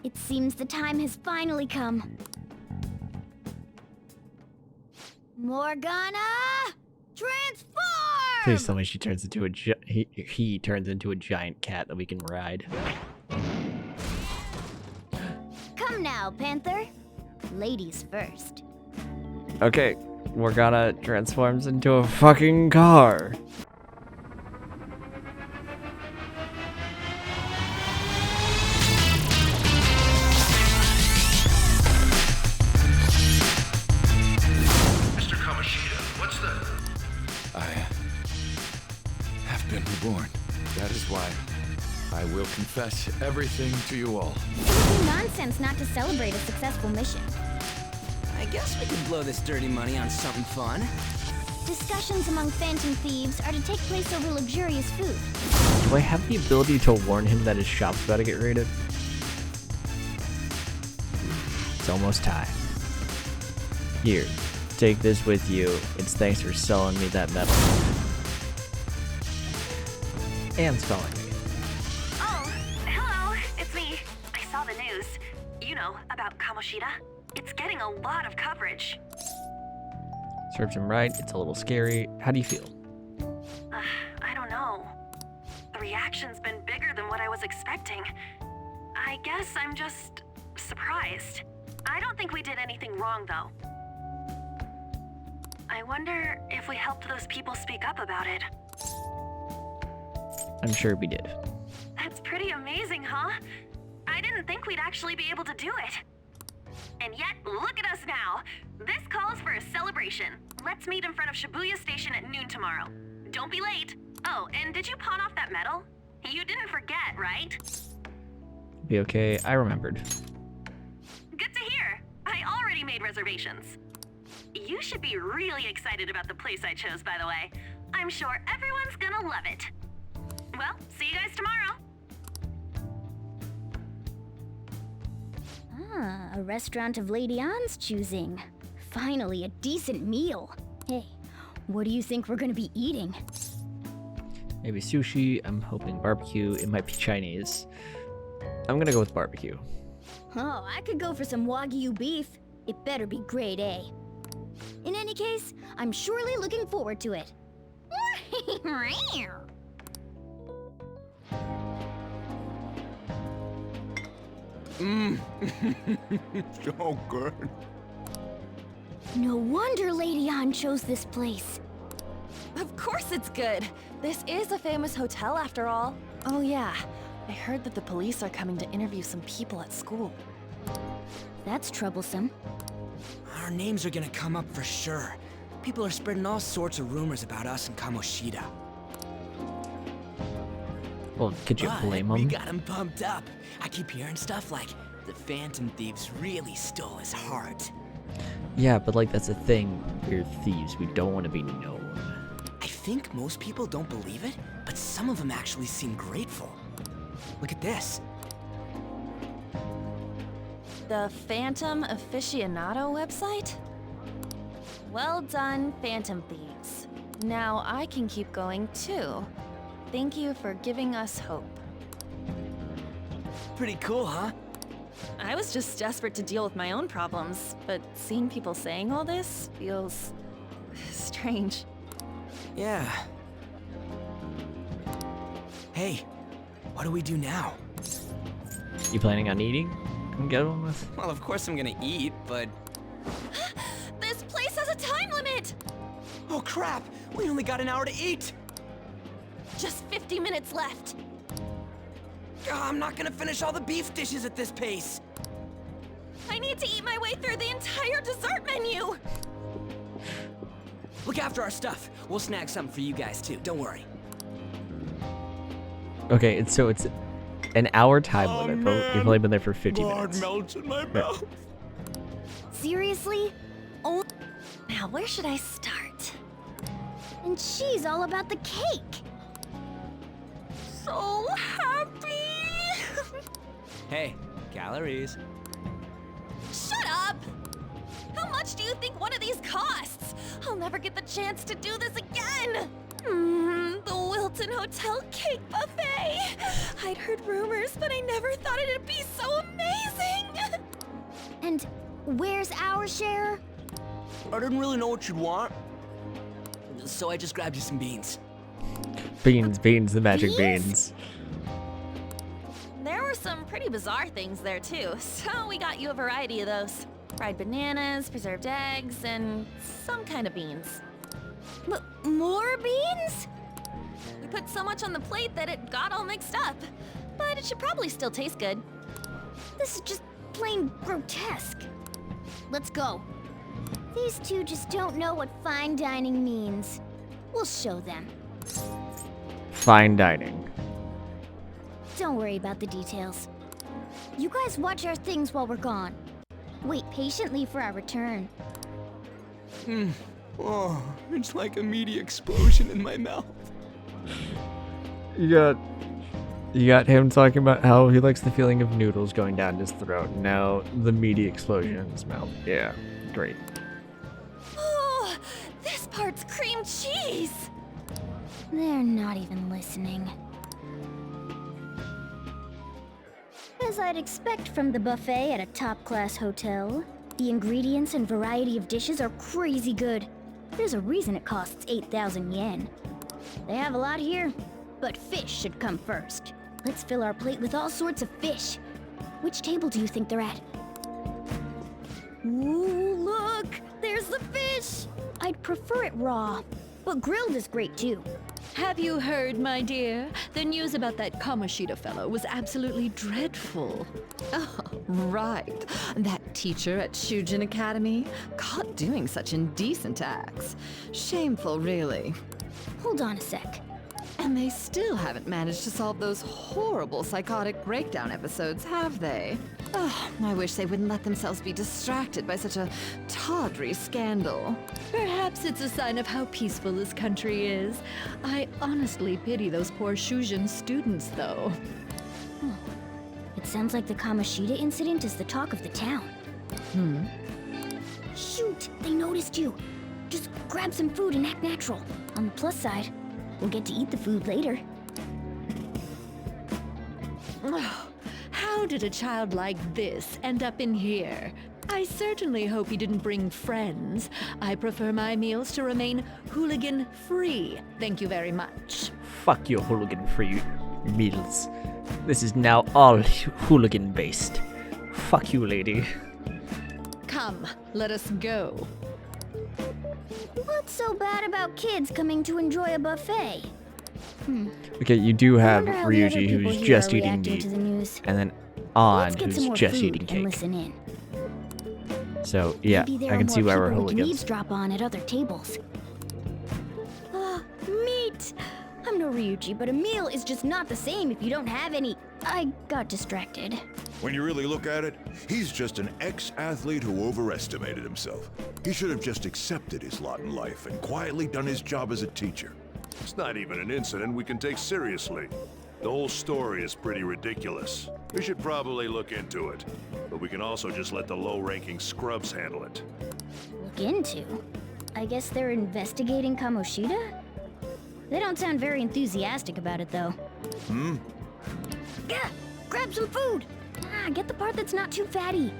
It seems the time has finally come. Morgana! Transform! Please tell me she turns into he turns into a giant cat that we can ride. Come now, Panther. Ladies first. Okay, Morgana transforms into a fucking car. Mr. Kamoshida, what's the... I have been reborn. That is why I will confess everything to you all. It would be nonsense not to celebrate a successful mission. I guess we could blow this dirty money on something fun. Discussions among phantom thieves are to take place over luxurious food. Do I have the ability to warn him that his shop's about to get raided? It's almost time. Here, take this with you. It's thanks for selling me that metal. Anne's calling me. Oh, hello, it's me. I saw the news. You know, about Kamoshida. It's getting a lot of coverage. Serves him right. It's a little scary. How do you feel? I don't know. The reaction's been bigger than what I was expecting. I guess I'm just surprised. I don't think we did anything wrong, though. I wonder if we helped those people speak up about it. I'm sure we did. That's pretty amazing, huh? I didn't think we'd actually be able to do it. And yet, look at us now. This calls for a celebration. Let's meet in front of Shibuya Station at noon tomorrow. Don't be late. Oh, and did you pawn off that medal? You didn't forget, right? Be okay. I remembered. Good to hear. I already made reservations. You should be really excited about the place I chose, by the way. I'm sure everyone's gonna love it. Well, see you guys tomorrow. Ah, a restaurant of Lady Anne's choosing. Finally, a decent meal. Hey, what do you think we're gonna be eating? Maybe sushi. I'm hoping barbecue. It might be Chinese. I'm gonna go with barbecue. Oh, I could go for some Wagyu beef. It better be grade A. In any case, I'm surely looking forward to it. So good. No wonder Lady Anne chose this place. Of course it's good. This is a famous hotel after all. Oh yeah, I heard that the police are coming to interview some people at school. That's troublesome. Our names are gonna come up for sure. People are spreading all sorts of rumors about us and Kamoshida. Well, could you But blame we him? got him pumped up. I keep hearing stuff like the Phantom Thieves really stole his heart. Yeah, but like that's the thing. We're thieves. We don't want to be known. I think most people don't believe it, but some of them actually seem grateful. Look at this. The Phantom Aficionado website? Well done, Phantom Thieves. Now I can keep going too. Thank you for giving us hope. Pretty cool, huh? I was just desperate to deal with my own problems, but seeing people saying all this feels strange. Yeah. Hey, what do we do now? You planning on eating? Come get one with. Well, of course I'm gonna eat, but... This place has a time limit! Oh crap! We only got an hour to eat! Just 50 minutes left. I'm not gonna finish all the beef dishes at this pace! I need to eat my way through the entire dessert menu! Look after our stuff. We'll snag something for you guys too, don't worry. Okay, it's an hour time limit, but we've only been there for 50 Blood minutes. melts in my mouth. Seriously? Oh, Now, where should I start? and she's all about the cake. So happy! Hey, calories. Shut up! How much do you think one of these costs? I'll never get the chance to do this again! The Wilton Hotel Cake Buffet! I'd heard rumors, but I never thought it'd be so amazing! And where's our share? I didn't really know what you'd want, so I just grabbed you some beans. Beans, the magic beans. There were some pretty bizarre things there too, so we got you a variety of those. Fried bananas, preserved eggs, and some kind of beans. More beans? We put so much on the plate that it got all mixed up. But it should probably still taste good. This is just plain grotesque. Let's go. These two just don't know what fine dining means. We'll show them. Fine dining. Don't worry about the details. You guys watch our things while we're gone. Wait patiently for our return. Oh, it's like a meaty explosion in my mouth. You got him talking about how he likes the feeling of noodles going down his throat. Now the meaty explosion in his mouth. Yeah, great. Oh, this part's cream cheese. They're not even listening. As I'd expect from the buffet at a top-class hotel, the ingredients and variety of dishes are crazy good. There's a reason it costs 8,000 yen. They have a lot here, but fish should come first. Let's fill our plate with all sorts of fish. Which table do you think they're at? Ooh, look! There's the fish! I'd prefer it raw, but grilled is great too. Have you heard, my dear? The news about that Kamoshida fellow was absolutely dreadful. Oh, right. That teacher at Shujin Academy, caught doing such indecent acts. Shameful, really. Hold on a sec. And they still haven't managed to solve those horrible psychotic breakdown episodes, have they? Oh, I wish they wouldn't let themselves be distracted by such a tawdry scandal. Perhaps it's a sign of how peaceful this country is. I honestly pity those poor Shujin students, though. It sounds like the Kamoshida incident is the talk of the town. Shoot, they noticed you. Just grab some food and act natural. On the plus side, we'll get to eat the food later. Oh, how did a child like this end up in here? I certainly hope he didn't bring friends. I prefer my meals to remain hooligan-free. Thank you very much. Fuck your hooligan-free meals. This is now all hooligan-based. Fuck you, lady. Come, let us go. What's so bad about kids coming to enjoy a buffet? Okay, you do have Wonder how the other Ryuji people who's here just are eating reacting meat, to the news. and then Let's On get some who's more just food eating and cake. listen in. So yeah, Maybe there I are can more see why we're people we can hooligans. eavesdrop on at other tables. Meat! I'm no Ryuji, but a meal is just not the same if you don't have any. I got distracted. When you really look at it, he's just an ex-athlete who overestimated himself. He should have just accepted his lot in life and quietly done his job as a teacher. It's not even an incident we can take seriously. The whole story is pretty ridiculous. We should probably look into it. But we can also just let the low-ranking scrubs handle it. Look into? I guess they're investigating Kamoshida? They don't sound very enthusiastic about it, though. Gah! Grab some food! Get the part that's not too fatty.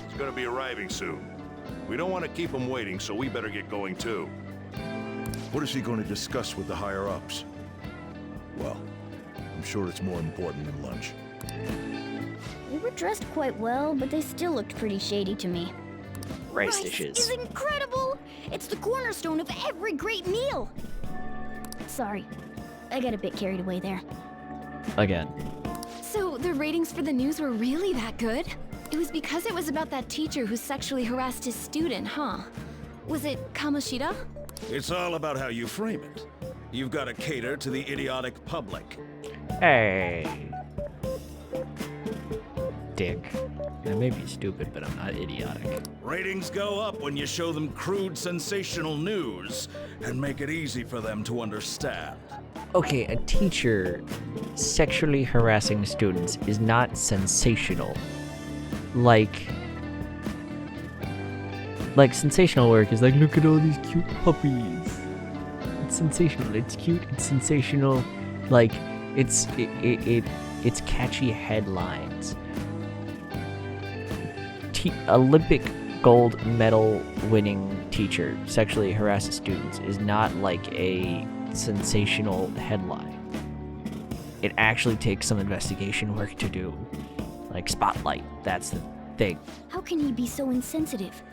He's gonna be arriving soon. We don't want to keep him waiting, so we better get going too. What is he going to discuss with the higher-ups? Well, I'm sure it's more important than lunch. They were dressed quite well, but they still looked pretty shady to me. Rice dishes. is incredible! It's the cornerstone of every great meal! Sorry, I got a bit carried away there. Again. So the ratings for the news were really that good? It was because it was about that teacher who sexually harassed his student, huh? Was it Kamoshida? It's all about how you frame it. You've got to cater to the idiotic public. Hey. Dick. I may be stupid, but I'm not idiotic. Ratings go up when you show them crude, sensational news and make it easy for them to understand. Okay, a teacher sexually harassing students is not sensational. Like sensational work is like, look at all these cute puppies. It's sensational. It's cute. It's sensational. Like it's catchy headlines. Olympic gold medal winning teacher sexually harasses students is not like a sensational headline. It actually takes some investigation work to do. Like Spotlight, that's the thing. How can he be so insensitive?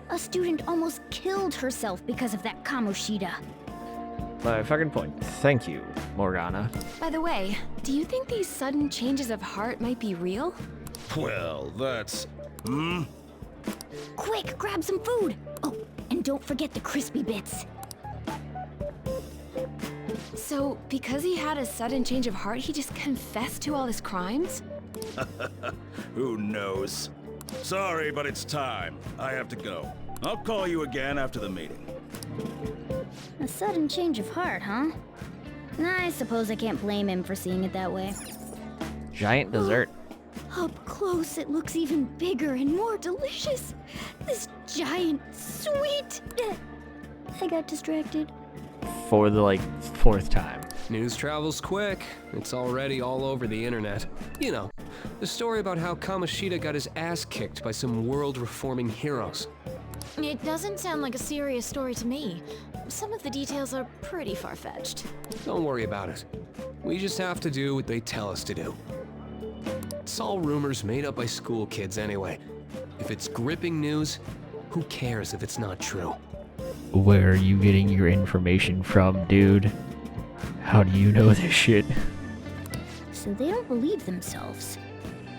A student almost killed herself because of that Kamoshida. My fucking point. Thank you, Morgana. By the way, do you think these sudden changes of heart might be real? Well, that's... Quick, grab some food! Oh, and don't forget the crispy bits. So, because he had a sudden change of heart, he just confessed to all his crimes? Who knows? Sorry, but it's time. I have to go. I'll call you again after the meeting. A sudden change of heart, huh? I suppose I can't blame him for seeing it that way. Giant dessert. Up close, it looks even bigger and more delicious. This giant, sweet... I got distracted. For the, like, 4th time. News travels quick. It's already all over the internet. You know, the story about how Kamoshida got his ass kicked by some world-reforming heroes. It doesn't sound like a serious story to me. Some of the details are pretty far-fetched. Don't worry about it. We just have to do what they tell us to do. It's all rumors made up by school kids anyway. If it's gripping news, who cares if it's not true? Where are you getting your information from, dude? How do you know this shit? So they don't believe themselves.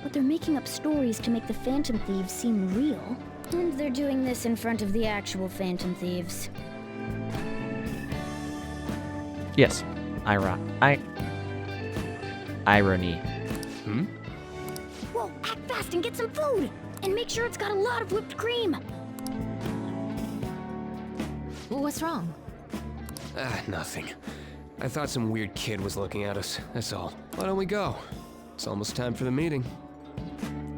But they're making up stories to make the Phantom Thieves seem real. And they're doing this in front of the actual Phantom Thieves. Yes. Irony. Whoa, act fast and get some food! And make sure it's got a lot of whipped cream! What's wrong? Nothing. I thought some weird kid was looking at us, that's all. Why don't we go? It's almost time for the meeting.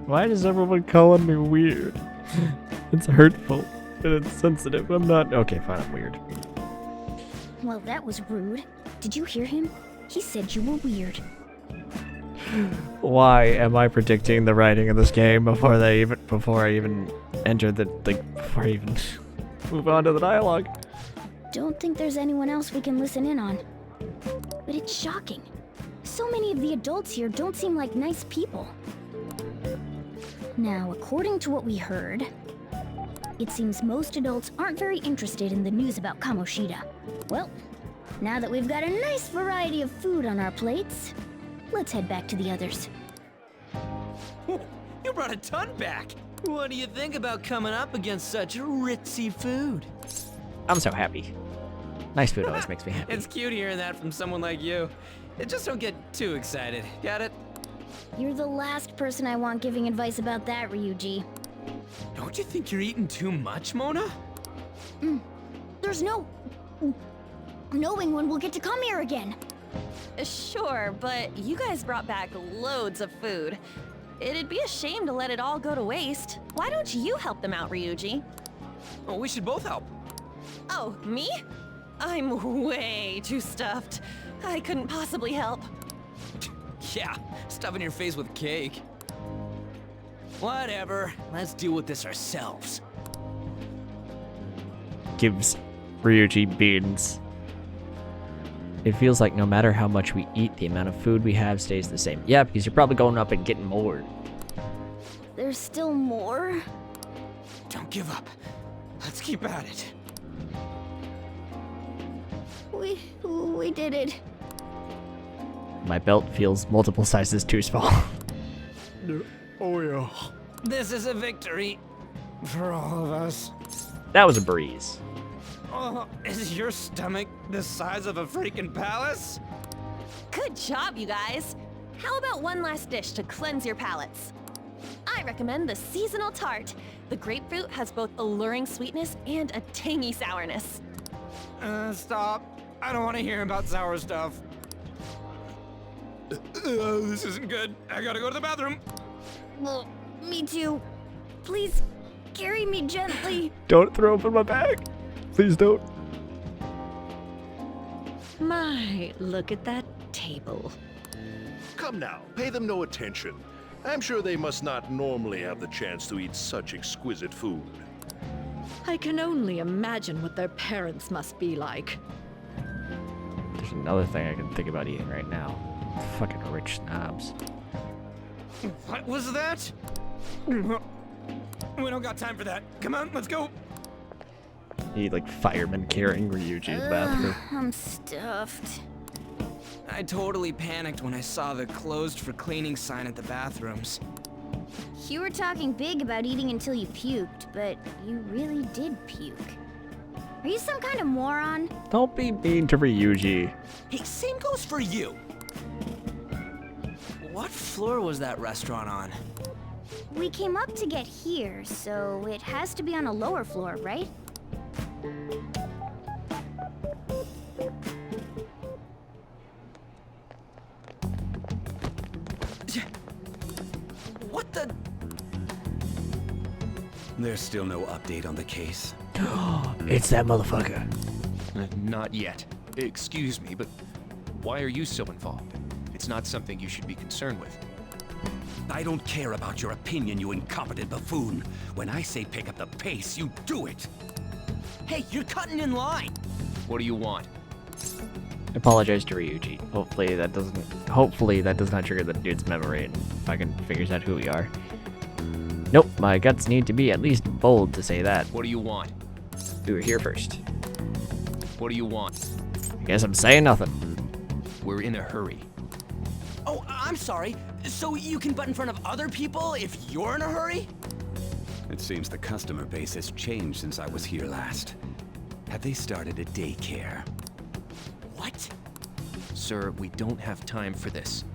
Why does everyone calling me weird? It's hurtful and it's sensitive. I'm not... Okay, fine, I'm weird. Well, that was rude. Did you hear him? He said you were weird. Why am I predicting the writing of this game before I even enter the... before I even move on to the dialogue? Don't think there's anyone else we can listen in on. But it's shocking. So many of the adults here don't seem like nice people. Now, according to what we heard, it seems most adults aren't very interested in the news about Kamoshida. Well, now that we've got a nice variety of food on our plates, let's head back to the others. You brought a ton back. What do you think about coming up against such ritzy food? I'm so happy. Nice food always makes me happy. It's cute hearing that from someone like you. Just don't get too excited. Got it? You're the last person I want giving advice about that, Ryuji. Don't you think you're eating too much, Mona? There's no... knowing when we'll get to come here again. Sure, but you guys brought back loads of food. It'd be a shame to let it all go to waste. Why don't you help them out, Ryuji? Oh, we should both help. Oh, me? I'm way too stuffed. I couldn't possibly help. Yeah, stuffing your face with cake. Whatever, let's deal with this ourselves. Gives Ryuji beans. It feels like no matter how much we eat, the amount of food we have stays the same. Yeah, because you're probably going up and getting more. There's still more? Don't give up. Let's keep at it. We did it. My belt feels multiple sizes too small. Oh, yeah. This is a victory for all of us. That was a breeze. Oh, is your stomach the size of a freaking palace? Good job, you guys. How about one last dish to cleanse your palates? I recommend the seasonal tart. The grapefruit has both alluring sweetness and a tangy sourness. Stop. I don't want to hear about sour stuff. This isn't good. I gotta go to the bathroom. Well, me too. Please, carry me gently. Don't throw up in my bag. Please don't. My, look at that table. Come now, pay them no attention. I'm sure they must not normally have the chance to eat such exquisite food. I can only imagine what their parents must be like. There's another thing I can think about eating right now. Fucking rich snobs. What was that? We don't got time for that. Come on, let's go. Need like firemen carrying Ryuji to the bathroom. I'm stuffed. I totally panicked when I saw the closed for cleaning sign at the bathrooms. You were talking big about eating until you puked, but you really did puke. Are you some kind of moron? Don't be mean to Ryuji. Hey, same goes for you. What floor was that restaurant on? We came up to get here, so it has to be on a lower floor, right? What the? There's still no update on the case. It's that motherfucker. Not yet. Excuse me, but why are you so involved? It's not something you should be concerned with. I don't care about your opinion, you incompetent buffoon. When I say pick up the pace, you do it. Hey, you're cutting in line. What do you want? Apologize to Ryuji. Hopefully that does not trigger the dude's memory and fucking figures out who we are. Nope, my guts need to be at least bold to say that. What do you want? We were here first. What do you want? I guess I'm saying nothing. We're in a hurry. Oh, I'm sorry. So you can butt in front of other people if you're in a hurry? It seems the customer base has changed since I was here last. Have they started a daycare? What? Sir, we don't have time for this.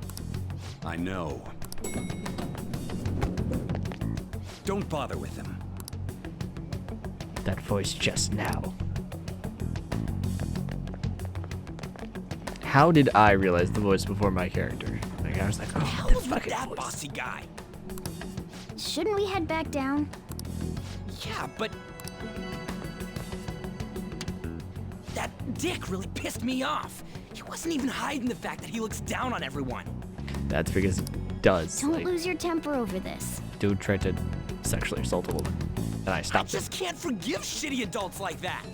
I know. Don't bother with them. That voice just now. How did I realize the voice before my character? Like I was like, oh, What the hell the was with fucking that voice. bossy guy? Shouldn't we head back down? Yeah, but that dick really pissed me off. He wasn't even hiding the fact that he looks down on everyone. That's because it does. Don't Like, lose your temper over this. dude tried to sexually assault a woman, and I I stopped just can't forgive shitty adults like that.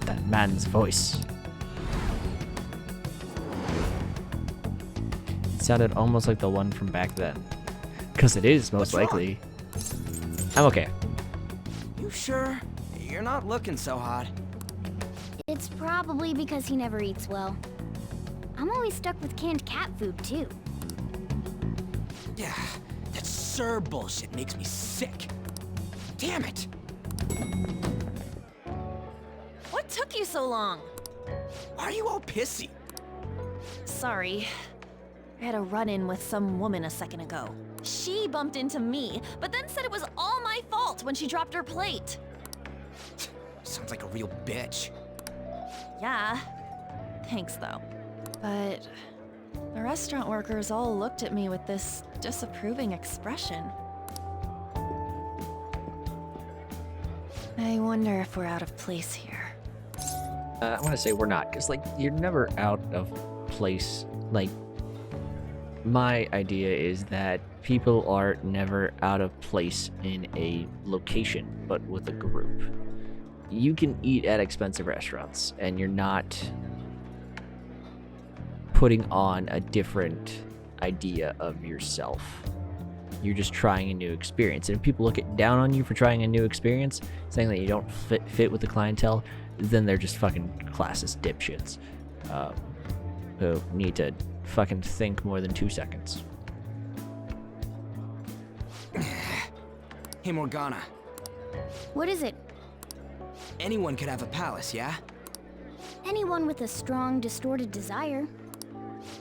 that man's voice. It sounded almost like the one from back then. Because it is, most What's wrong? likely. I'm okay. You sure? You're not looking so hot. It's probably because he never eats well. I'm always stuck with canned cat food, too. Yeah, that Sir bullshit makes me sick. Damn it! What took you so long? Why are you all pissy? Sorry. I had a run-in with some woman a second ago. She bumped into me, but then said it was all my fault when she dropped her plate. Sounds like a real bitch. Yeah. Thanks, though. But the restaurant workers all looked at me with this disapproving expression. I wonder if we're out of place here. I want to say we're not, because, like, you're never out of place. Like, my idea is that people are never out of place in a location, but with a group. You can eat at expensive restaurants, and you're not putting on a different idea of yourself. You're just trying a new experience. And if people look down on you for trying a new experience, saying that you don't fit with the clientele, then they're just fucking classist dipshits who need to fucking think more than 2 seconds. Hey, Morgana. What is it? Anyone could have a palace, yeah? Anyone with a strong, distorted desire.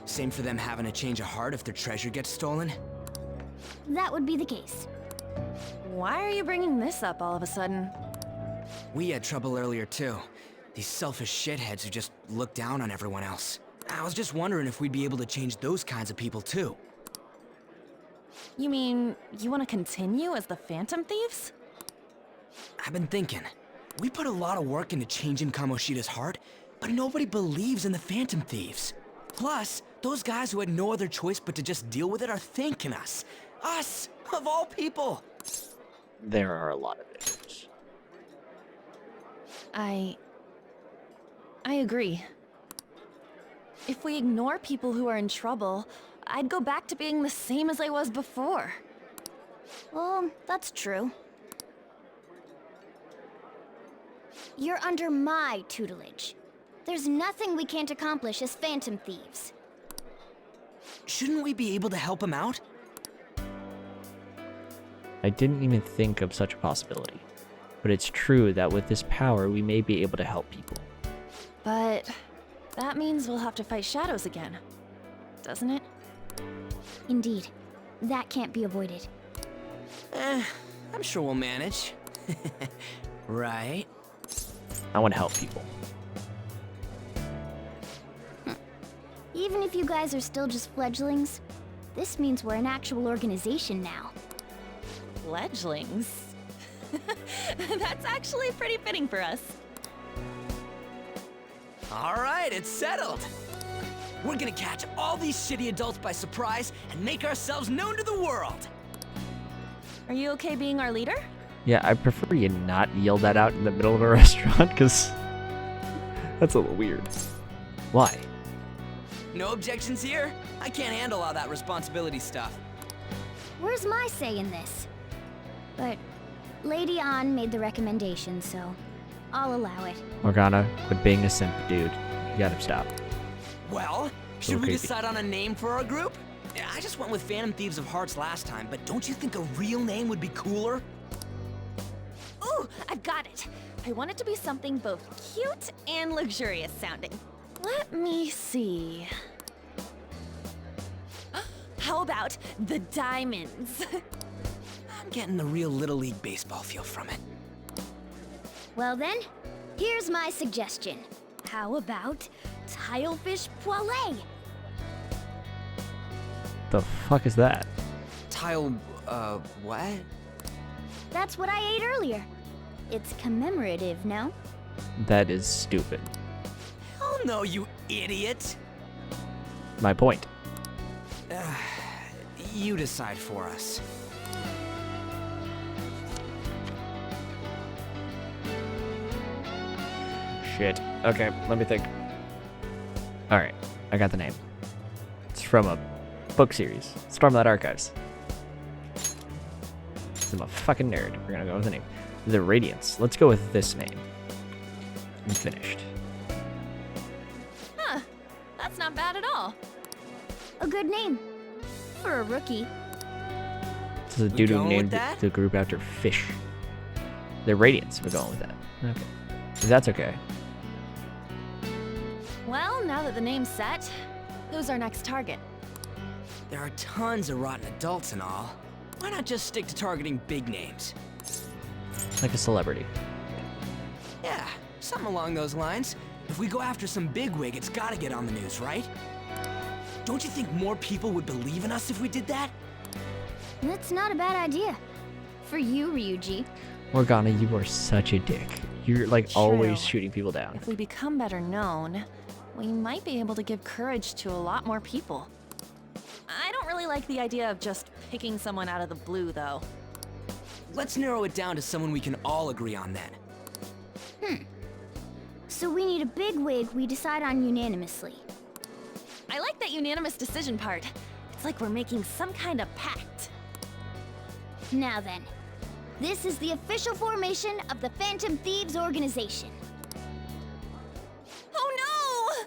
Same for them having a change of heart if their treasure gets stolen? That would be the case. Why are you bringing this up all of a sudden? We had trouble earlier, too. These selfish shitheads who just look down on everyone else. I was just wondering if we'd be able to change those kinds of people, too. You mean, you want to continue as the Phantom Thieves? I've been thinking. We put a lot of work into changing Kamoshida's heart, but nobody believes in the Phantom Thieves. Plus, Those guys who had no other choice but to just deal with it are thanking us. Us, of all people. There are a lot of issues. I agree. If we ignore people who are in trouble, I'd go back to being the same as I was before. Well, that's true. You're under my tutelage. There's nothing we can't accomplish as Phantom Thieves. Shouldn't we be able to help him out? I didn't even think of such a possibility. But it's true that with this power, we may be able to help people. But that means we'll have to fight shadows again, doesn't it? Indeed. That can't be avoided. I'm sure we'll manage. Right? I want to help people. Even if you guys are still just fledglings, this means we're an actual organization now. Fledglings? That's actually pretty fitting for us. All right, it's settled. We're gonna catch all these shitty adults by surprise and make ourselves known to the world. Are you okay being our leader? Yeah, I prefer you not yell that out in the middle of a restaurant, because that's a little weird. Why? No objections here? I can't handle all that responsibility stuff. Where's my say in this? But Lady An made the recommendation, so I'll allow it. Morgana, quit being a simp, dude. You gotta stop. Well, should we creepy. decide on a name for our group? I just went with Phantom Thieves of Hearts last time, but don't you think a real name would be cooler? Ooh, I've got it. I want it to be something both cute and luxurious sounding. Let me see. How about the Diamonds? I'm getting the real Little League Baseball feel from it. Well then, here's my suggestion. How about Tilefish Poêlée? The fuck is that? What? That's what I ate earlier. It's commemorative, no? That is stupid. Oh no, you idiot! My point. You decide for us. Shit. Okay, let me think. Alright, I got the name. It's from a book series, Stormlight Archives. I'm a fucking nerd. We're gonna go with the name. The Radiance. Let's go with this name. I'm finished. Huh, that's not bad at all. A good name. For a rookie. This is a dude who going with named that? the group after fish. The Radiance. We're going with that. Okay. If that's okay. Well, now that the name's set, who's our next target? There are tons of rotten adults and all. Why not just stick to targeting big names? Like a celebrity. Yeah, something along those lines. If we go after some bigwig, it's gotta get on the news, right? Don't you think more people would believe in us if we did that? That's not a bad idea. For you, Ryuji. Morgana, you are such a dick. You're like always True. shooting people down. If we become better known, we might be able to give courage to a lot more people. I don't really like the idea of just picking someone out of the blue, though. Let's narrow it down to someone we can all agree on then. So we need a big wig we decide on unanimously. I like that unanimous decision part. It's like we're making some kind of pact. Now then, this is the official formation of the Phantom Thieves organization. Oh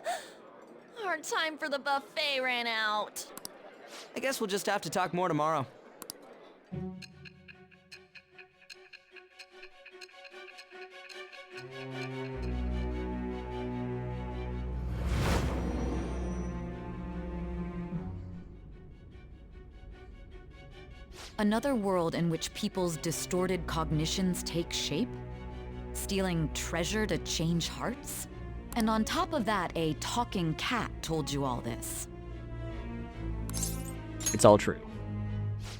no! Our time for the buffet ran out. I guess we'll just have to talk more tomorrow. Another world in which people's distorted cognitions take shape? Stealing treasure to change hearts? And on top of that, a talking cat told you all this. It's all true.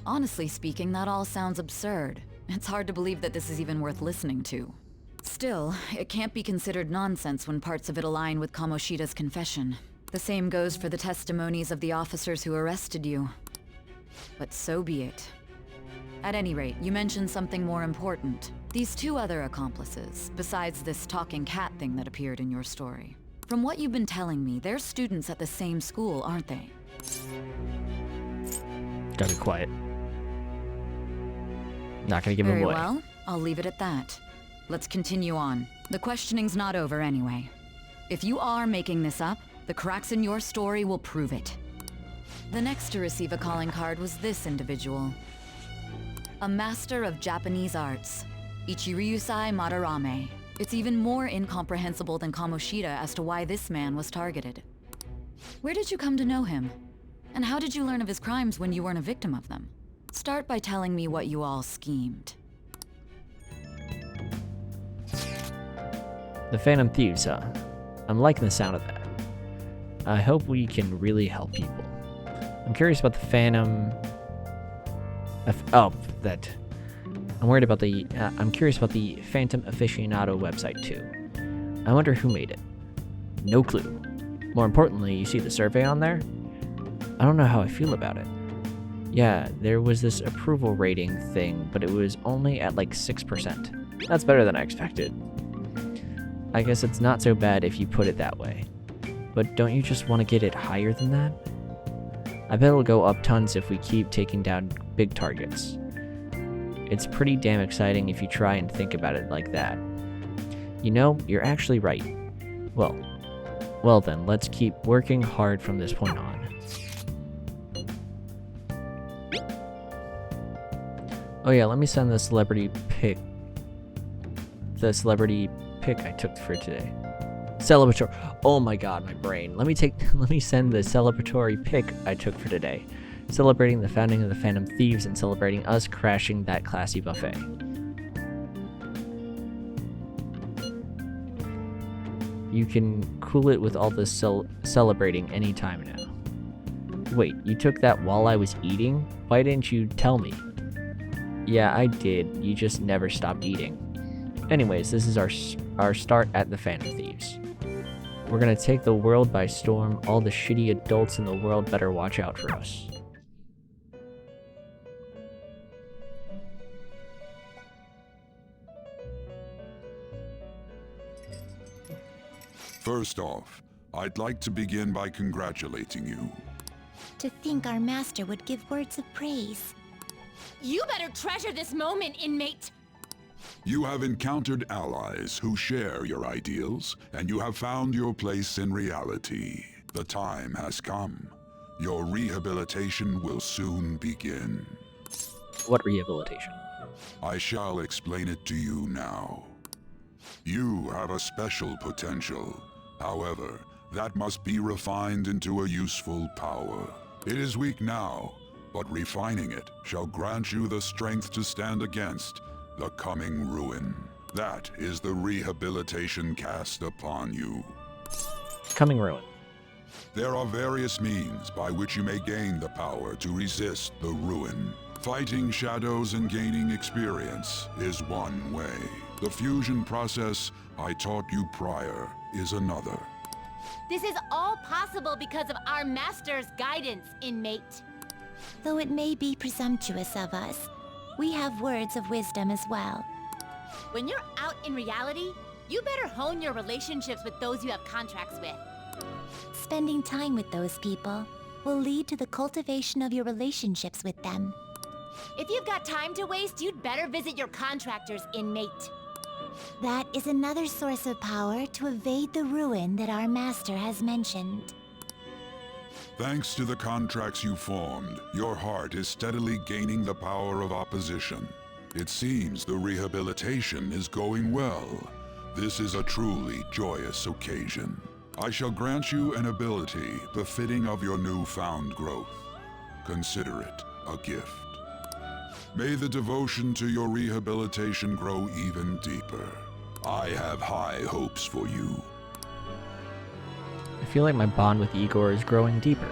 Honestly speaking, that all sounds absurd. It's hard to believe that this is even worth listening to. Still, it can't be considered nonsense when parts of it align with Kamoshida's confession. The same goes for the testimonies of the officers who arrested you. But so be it. At any rate, you mentioned something more important. These two other accomplices, besides this talking cat thing that appeared in your story. From what you've been telling me, they're students at the same school, aren't they? Gotta be quiet. Not gonna give him Very away. well, I'll leave it at that. Let's continue on. The questioning's not over anyway. If you are making this up, the cracks in your story will prove it. The next to receive a calling card was this individual. A master of Japanese arts, Ichiryusai Madarame. It's even more incomprehensible than Kamoshida as to why this man was targeted. Where did you come to know him? And how did you learn of his crimes when you weren't a victim of them? Start by telling me what you all schemed. The Phantom Thieves, huh? I'm liking the sound of that. I hope we can really help people. I'm curious about the Phantom... I'm worried about the... I'm curious about the Phantom Aficionado website, too. I wonder who made it. No clue. More importantly, you see the survey on there? I don't know how I feel about it. Yeah, there was this approval rating thing, but it was only at like 6%. That's better than I expected. I guess it's not so bad if you put it that way. But don't you just want to get it higher than that? I bet it'll go up tons if we keep taking down big targets. It's pretty damn exciting if you try and think about it like that. You know, you're actually right. Well then, let's keep working hard from this point on. Oh yeah, let me send the celebrity pic I took for today. Celebratory. Oh my god, my brain. Let me send the celebratory pic I took for today. Celebrating the founding of the Phantom Thieves and celebrating us crashing that classy buffet. You can cool it with all this celebrating anytime now. Wait, you took that while I was eating? Why didn't you tell me? Yeah, I did. You just never stopped eating. Anyways, this is our start at the Phantom Thieves. We're gonna take the world by storm. All the shitty adults in the world better watch out for us. First off, I'd like to begin by congratulating you. To think our master would give words of praise. You better treasure this moment, inmate! You have encountered allies who share your ideals, and you have found your place in reality. The time has come. Your rehabilitation will soon begin. What rehabilitation? I shall explain it to you now. You have a special potential. However, that must be refined into a useful power. It is weak now, but refining it shall grant you the strength to stand against the coming ruin. That is the rehabilitation cast upon you. Coming ruin. There are various means by which you may gain the power to resist the ruin. Fighting shadows and gaining experience is one way. The fusion process I taught you prior is another. This is all possible because of our master's guidance, inmate. Though it may be presumptuous of us, we have words of wisdom as well. When you're out in reality, you better hone your relationships with those you have contracts with. Spending time with those people will lead to the cultivation of your relationships with them. If you've got time to waste, you'd better visit your contractors, inmate. That is another source of power to evade the ruin that our master has mentioned. Thanks to the contracts you formed, your heart is steadily gaining the power of opposition. It seems the rehabilitation is going well. This is a truly joyous occasion. I shall grant you an ability befitting of your newfound growth. Consider it a gift. May the devotion to your rehabilitation grow even deeper. I have high hopes for you. I feel like my bond with Igor is growing deeper.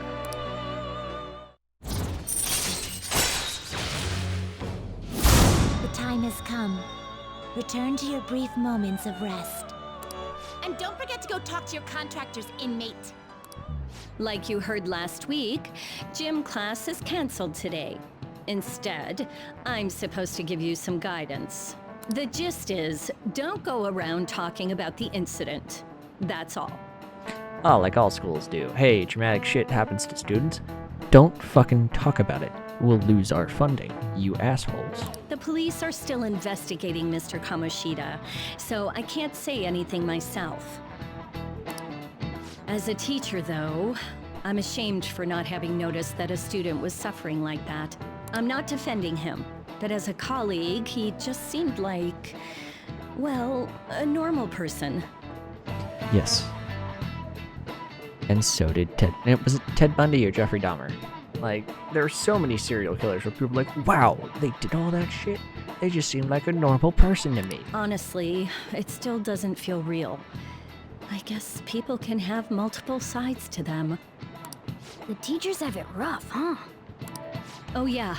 The time has come. Return to your brief moments of rest. And don't forget to go talk to your contractors, inmate. Like you heard last week, gym class is canceled today. Instead, I'm supposed to give you some guidance. The gist is, don't go around talking about the incident. That's all. Oh, like all schools do. Hey, traumatic shit happens to students. Don't fucking talk about it. We'll lose our funding, you assholes. The police are still investigating Mr. Kamoshida, so I can't say anything myself. As a teacher, though, I'm ashamed for not having noticed that a student was suffering like that. I'm not defending him, but as a colleague, he just seemed like, well, a normal person. Yes. And so did Ted. Was it Ted Bundy or Jeffrey Dahmer? Like, there are so many serial killers where people are like, wow, they did all that shit? They just seemed like a normal person to me. Honestly, it still doesn't feel real. I guess people can have multiple sides to them. The teachers have it rough, huh? Oh yeah,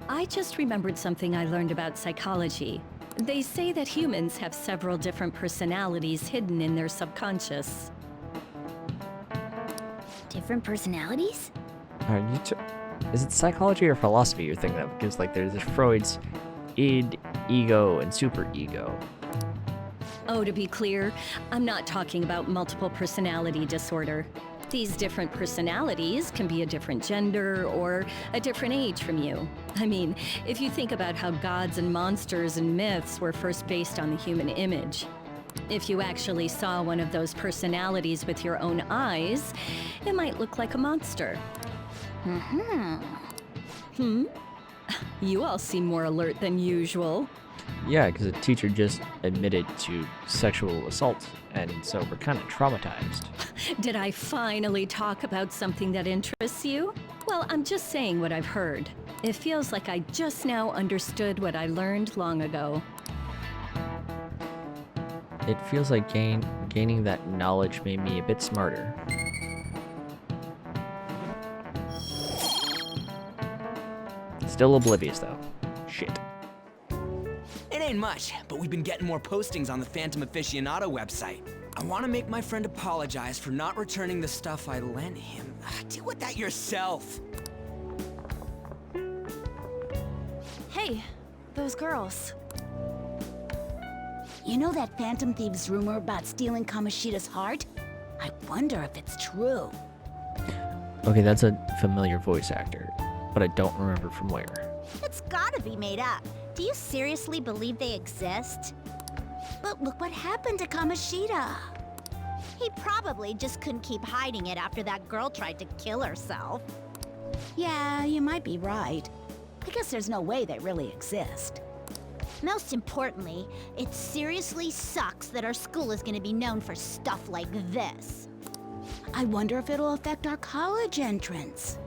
I just remembered something I learned about psychology. They say that humans have several different personalities hidden in their subconscious. Different personalities? Is it psychology or philosophy you're thinking of? Because, like, there's Freud's id, ego, and superego. Oh, to be clear, I'm not talking about multiple personality disorder. These different personalities can be a different gender or a different age from you. I mean, if you think about how gods and monsters and myths were first based on the human image. If you actually saw one of those personalities with your own eyes, it might look like a monster. You all seem more alert than usual. Yeah, because a teacher just admitted to sexual assault, and so we're kind of traumatized. Did I finally talk about something that interests you? Well, I'm just saying what I've heard. It feels like I just now understood what I learned long ago. It feels like gaining that knowledge made me a bit smarter. Still oblivious, though. Shit. It ain't much, but we've been getting more postings on the Phantom Aficionado website. I want to make my friend apologize for not returning the stuff I lent him. Deal with that yourself. Hey, those girls. You know that Phantom Thieves rumor about stealing Kamoshida's heart? I wonder if it's true. Okay, that's a familiar voice actor, but I don't remember from where. It's gotta be made up. Do you seriously believe they exist? But look what happened to Kamoshida. He probably just couldn't keep hiding it after that girl tried to kill herself. Yeah, you might be right. I guess there's no way they really exist. Most importantly, it seriously sucks that our school is gonna be known for stuff like this. I wonder if it'll affect our college entrance.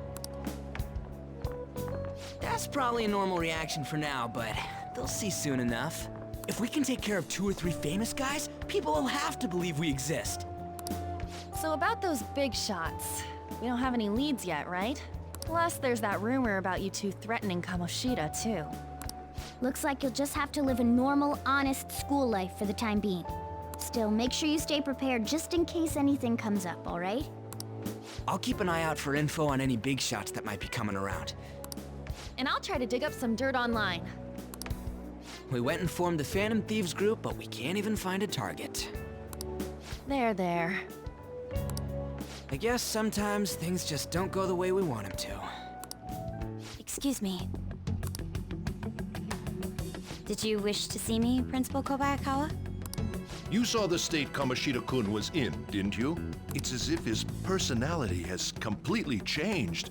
That's probably a normal reaction for now, but they'll see soon enough. If we can take care of 2 or 3 famous guys, people will have to believe we exist. So about those big shots, we don't have any leads yet, right? Plus, there's that rumor about you two threatening Kamoshida, too. Looks like you'll just have to live a normal, honest school life for the time being. Still, make sure you stay prepared just in case anything comes up, alright? I'll keep an eye out for info on any big shots that might be coming around. And I'll try to dig up some dirt online. We went and formed the Phantom Thieves group, but we can't even find a target. There. I guess sometimes things just don't go the way we want them to. Excuse me. Did you wish to see me, Principal Kobayakawa? You saw the state Kamoshida-kun was in, didn't you? It's as if his personality has completely changed.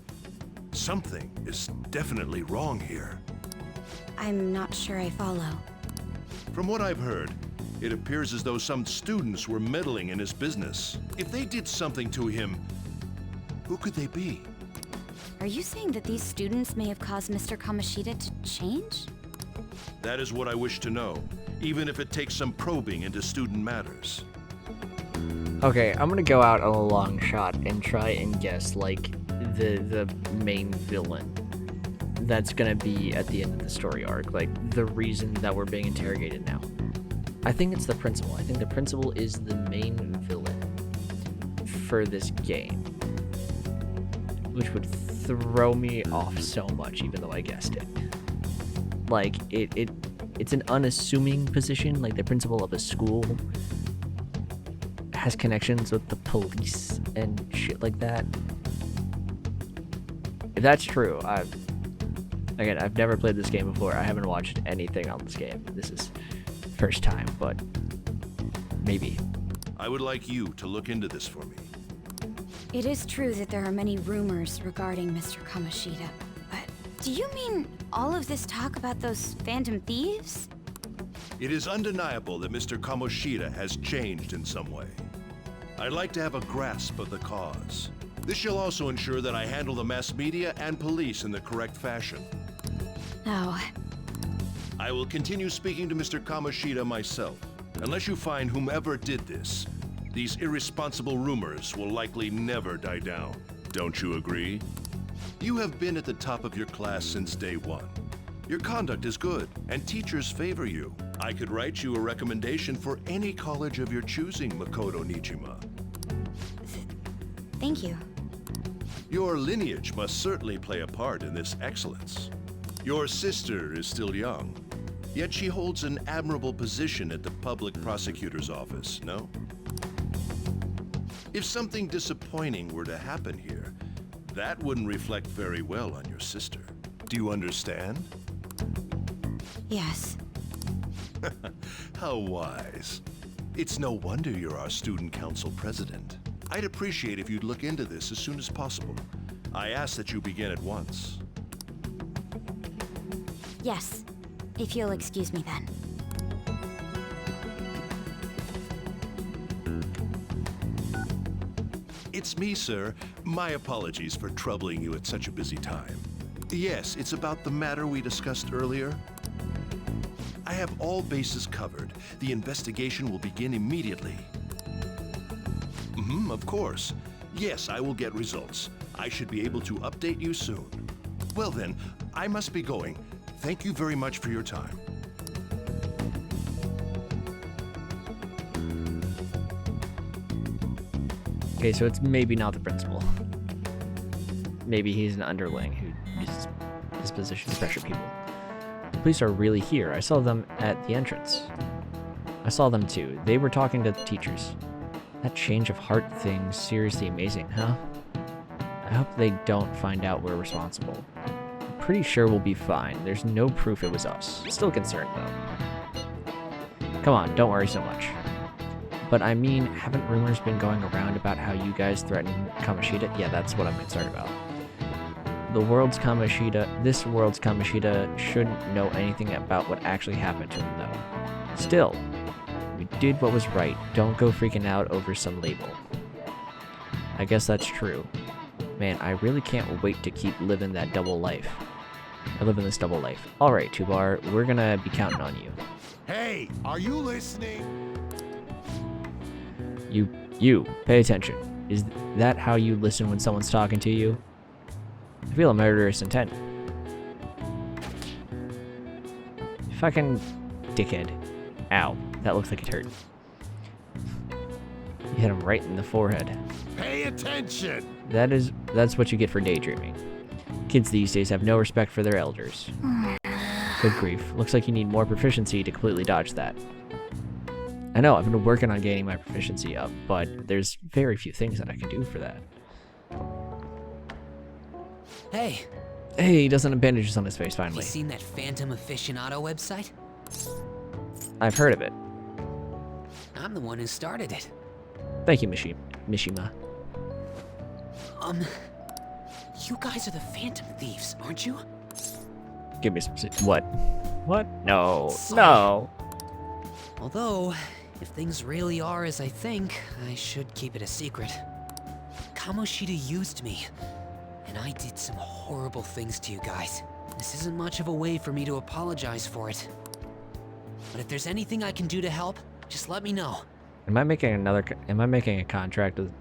Something is definitely wrong here. I'm not sure I follow. From what I've heard, it appears as though some students were meddling in his business. If they did something to him, who could they be? Are you saying that these students may have caused Mr. Kamoshida to change? That is what I wish to know, even if it takes some probing into student matters. Okay, I'm gonna go out on a long shot and try and guess, like, the main villain that's gonna be at the end of the story arc, like, the reason that we're being interrogated now. I think it's the principal. I think the principal is the main villain for this game. which would throw me off so much, even though I guessed it. Like, it's an unassuming position, like the principal of a school has connections with the police and shit like that. If that's true, I've never played this game before. I haven't watched anything on this game. This is first time, but maybe. I would like you to look into this for me. It is true that there are many rumors regarding Mr. Kamoshida, but do you mean all of this talk about those phantom thieves? It is undeniable that Mr. Kamoshida has changed in some way. I'd like to have a grasp of the cause. This shall also ensure that I handle the mass media and police in the correct fashion. Oh. I will continue speaking to Mr. Kamoshida myself. Unless you find whomever did this, these irresponsible rumors will likely never die down. Don't you agree? You have been at the top of your class since day one. Your conduct is good, and teachers favor you. I could write you a recommendation for any college of your choosing, Makoto Nijima. Thank you. Your lineage must certainly play a part in this excellence. Your sister is still young, yet she holds an admirable position at the public prosecutor's office, no? If something disappointing were to happen here, that wouldn't reflect very well on your sister. Do you understand? Yes. How wise. It's no wonder you're our student council president. I'd appreciate if you'd look into this as soon as possible. I ask that you begin at once. Yes. If you'll excuse me then. It's me, sir. My apologies for troubling you at such a busy time. Yes, it's about the matter we discussed earlier. I have all bases covered. The investigation will begin immediately. Of course. Yes, I will get results. I should be able to update you soon. Well then, I must be going. Thank you very much for your time. Okay, so it's maybe not the principal. Maybe he's an underling who uses his position to pressure people. The police are really here. I saw them at the entrance. I saw them too. They were talking to the teachers. That change of heart thing's seriously amazing, huh? I hope they don't find out we're responsible. I'm pretty sure we'll be fine. There's no proof it was us. Still concerned though. Come on, don't worry so much. But I mean, haven't rumors been going around about how you guys threatened Kamoshida? Yeah, that's what I'm concerned about. This world's Kamoshida shouldn't know anything about what actually happened to him though. Still, we did what was right. Don't go freaking out over some label. I guess that's true. Man, I really can't wait to keep living that double life. I live in this double life. Alright, Tubar, we're gonna be counting on you. Hey, are you listening? You, pay attention. Is that how you listen when someone's talking to you? I feel a murderous intent. Fucking dickhead. Ow, that looks like it hurt. You hit him right in the forehead. Pay attention! That's what you get for daydreaming. Kids these days have no respect for their elders. Good grief. Looks like you need more proficiency to completely dodge that. I know, I've been working on gaining my proficiency up, but there's very few things that I can do for that. Hey! Hey, he doesn't have bandages on his face, finally. Have you seen that Phantom Aficionado website? I've heard of it. I'm the one who started it. Thank you, Mishima. You guys are the Phantom Thieves, aren't you? Give me some... What? What? No. Sorry. No. Although, if things really are as I think, I should keep it a secret. Kamoshida used me, and I did some horrible things to you guys. This isn't much of a way for me to apologize for it. But if there's anything I can do to help, just let me know. Am I making a contract with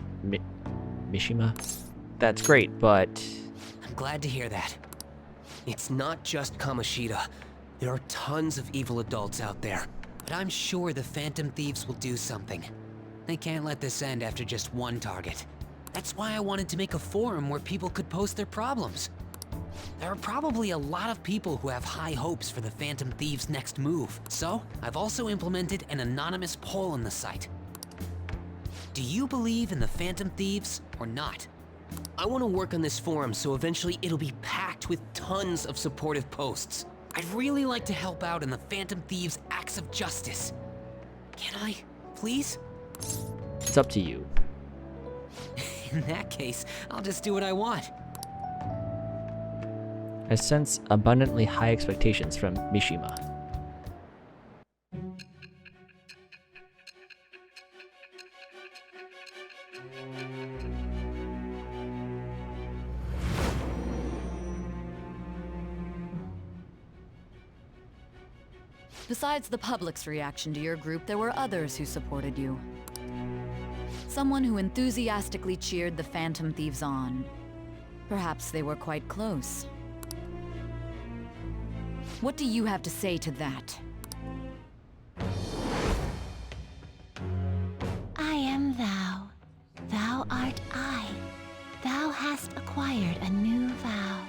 Mishima? That's great, but... I'm glad to hear that. It's not just Kamoshida. There are tons of evil adults out there. But I'm sure the Phantom Thieves will do something. They can't let this end after just one target. That's why I wanted to make a forum where people could post their problems. There are probably a lot of people who have high hopes for the Phantom Thieves' next move, so I've also implemented an anonymous poll on the site. Do you believe in the Phantom Thieves or not? I want to work on this forum so eventually it'll be packed with tons of supportive posts. I'd really like to help out in the Phantom Thieves' acts of justice. Can I, please? It's up to you. In that case, I'll just do what I want. I sense abundantly high expectations from Mishima. Besides the public's reaction to your group, there were others who supported you. Someone who enthusiastically cheered the Phantom Thieves on. Perhaps they were quite close. What do you have to say to that? I am thou. Thou art I. Thou hast acquired a new vow.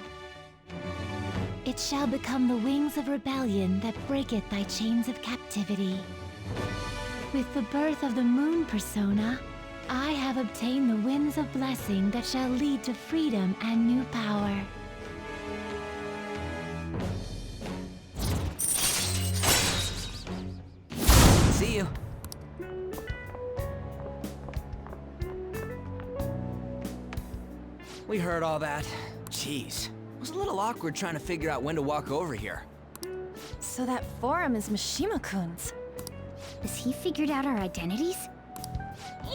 It shall become the wings of rebellion that breaketh thy chains of captivity. With the birth of the moon persona, I have obtained the winds of blessing that shall lead to freedom and new power. See you. We heard all that. Jeez. It was a little awkward trying to figure out when to walk over here. So that forum is Mishima-kun's. Has he figured out our identities?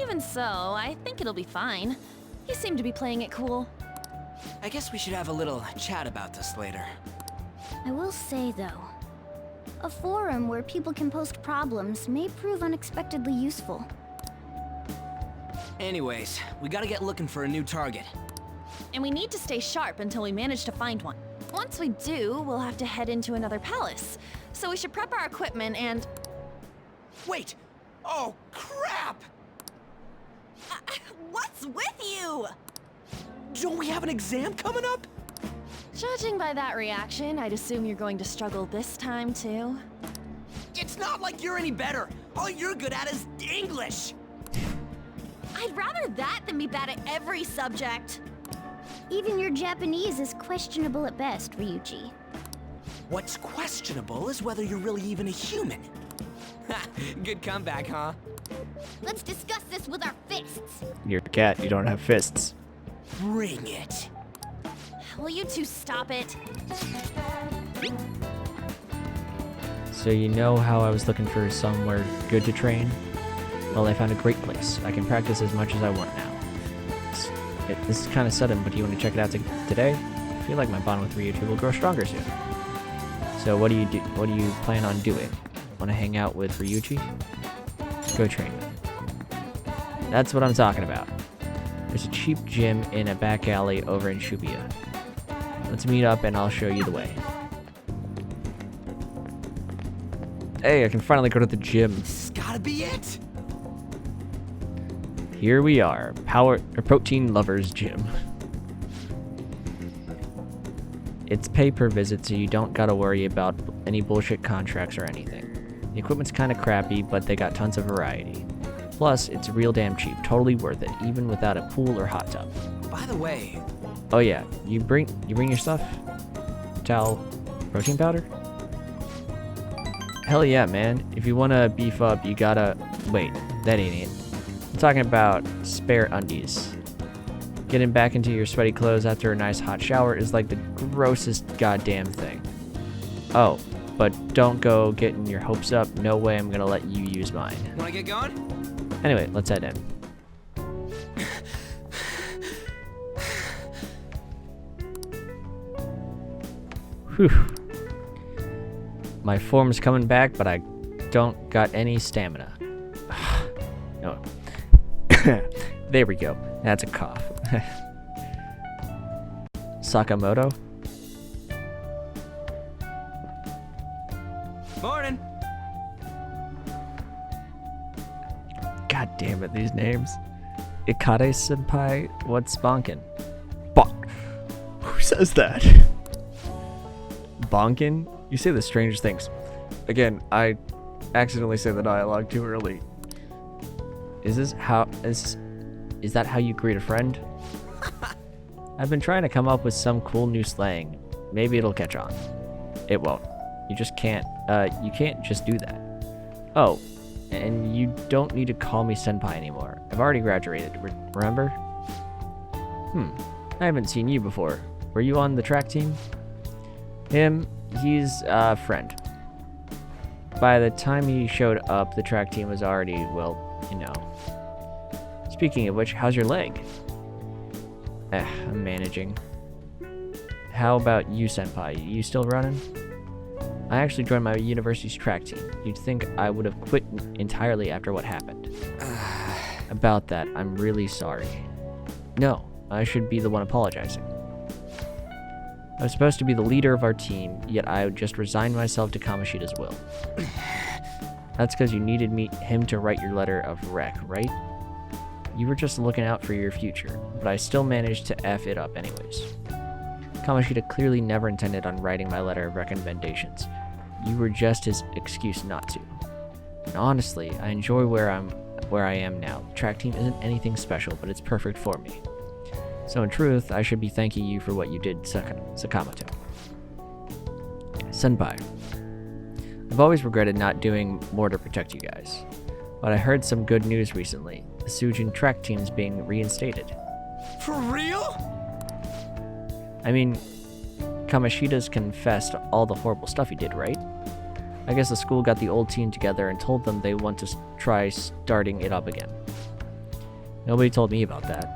Even so, I think it'll be fine. He seemed to be playing it cool. I guess we should have a little chat about this later. I will say, though, a forum where people can post problems may prove unexpectedly useful. Anyways, we gotta get looking for a new target. And we need to stay sharp until we manage to find one. Once we do, we'll have to head into another palace. So we should prep our equipment and... Wait! Oh, crap! What's with you? Don't we have an exam coming up? Judging by that reaction, I'd assume you're going to struggle this time, too. It's not like you're any better. All you're good at is English. I'd rather that than be bad at every subject. Even your Japanese is questionable at best, Ryuji. What's questionable is whether you're really even a human. Good comeback, huh? Let's discuss this with our fists. You're a cat, you don't have fists. Bring it. Will you two stop it? So you know how I was looking for somewhere good to train? Well, I found a great place. I can practice as much as I want now. This is kind of sudden, but do you want to check it out today? I feel like my bond with Ryuji will grow stronger soon. So what do you plan on doing? Want to hang out with Ryuji? Go train. That's what I'm talking about. There's a cheap gym in a back alley over in Shibuya. Let's meet up and I'll show you the way. Hey, I can finally go to the gym. This gotta be it. Here we are, Protein Lovers Gym. It's pay per visit, so you don't gotta worry about any bullshit contracts or anything. The equipment's kinda crappy, but they got tons of variety. Plus, it's real damn cheap, totally worth it, even without a pool or hot tub. By the way... Oh yeah, you bring your stuff? Towel, protein powder? Hell yeah, man. If you wanna beef up, you gotta... Wait, that ain't it. I'm talking about spare undies. Getting back into your sweaty clothes after a nice hot shower is like the grossest goddamn thing. Oh, but don't go getting your hopes up. No way I'm gonna let you use mine. Wanna get going? Anyway, let's head in. Whew. My form's coming back, but I don't got any stamina. No. There we go. That's a cough. Sakamoto? Morning. God damn it, these names. Ikade-senpai, what's bonkin? Who says that? Bonkin? You say the strangest things. Again, I accidentally said the dialogue too early. Is that how you greet a friend? I've been trying to come up with some cool new slang. Maybe it'll catch on. It won't. You just can't, you can't just do that. Oh, and you don't need to call me senpai anymore. I've already graduated, remember? I haven't seen you before. Were you on the track team? He's a friend. By the time he showed up, the track team was already, well, you know. Speaking of which, how's your leg? I'm managing. How about you, senpai? You still running? I actually joined my university's track team. You'd think I would have quit entirely after what happened. About that, I'm really sorry. No, I should be the one apologizing. I was supposed to be the leader of our team, yet I just resigned myself to Kamoshida's will. That's because you needed him to write your letter of rec, right? You were just looking out for your future, but I still managed to F it up anyways. Kamoshida clearly never intended on writing my letter of recommendations. You were just his excuse not to. And honestly, I enjoy where I am now. The track team isn't anything special, but it's perfect for me. So in truth, I should be thanking you for what you did, Sakamoto. Senpai. I've always regretted not doing more to protect you guys. But I heard some good news recently. The Sujin track team's being reinstated. For real? I mean, Kamoshida's confessed all the horrible stuff he did, right? I guess the school got the old team together and told them they want to try starting it up again. Nobody told me about that.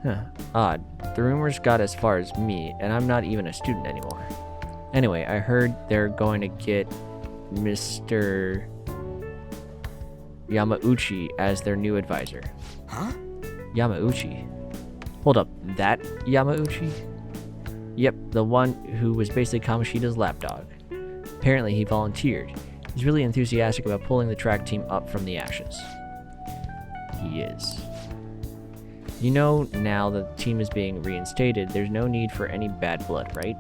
Huh, odd. The rumors got as far as me, and I'm not even a student anymore. Anyway, I heard they're going to get Mr. Yamauchi as their new advisor. Huh? Yamauchi? Hold up, that Yamauchi? Yep, the one who was basically Kamoshida's lapdog. Apparently he volunteered. He's really enthusiastic about pulling the track team up from the ashes. He is. You know, now that the team is being reinstated, there's no need for any bad blood, right?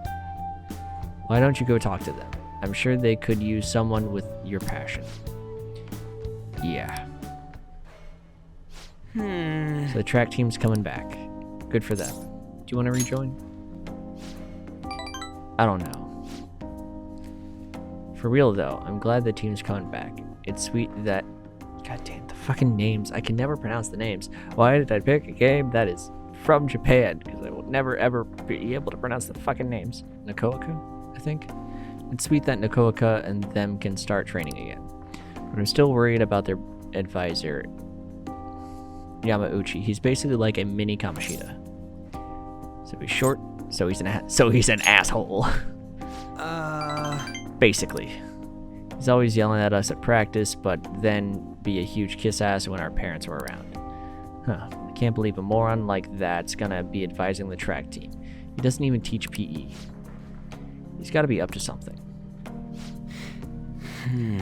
Why don't you go talk to them? I'm sure they could use someone with your passion. Yeah. So the track team's coming back. Good for them. Do you want to rejoin? I don't know. For real though, I'm glad the team's coming back. It's sweet that... God damn, the fucking names. I can never pronounce the names. Why did I pick a game that is from Japan? Because I will never ever be able to pronounce the fucking names. Nakooka, I think? It's sweet that Nakooka and them can start training again. But I'm still worried about their advisor, Yamauchi. He's basically like a mini Kamoshida. So he's short, so he's an asshole. Basically. He's always yelling at us at practice, but then be a huge kiss ass when our parents are around. Huh. I can't believe a moron like that's gonna be advising the track team. He doesn't even teach PE. He's gotta be up to something.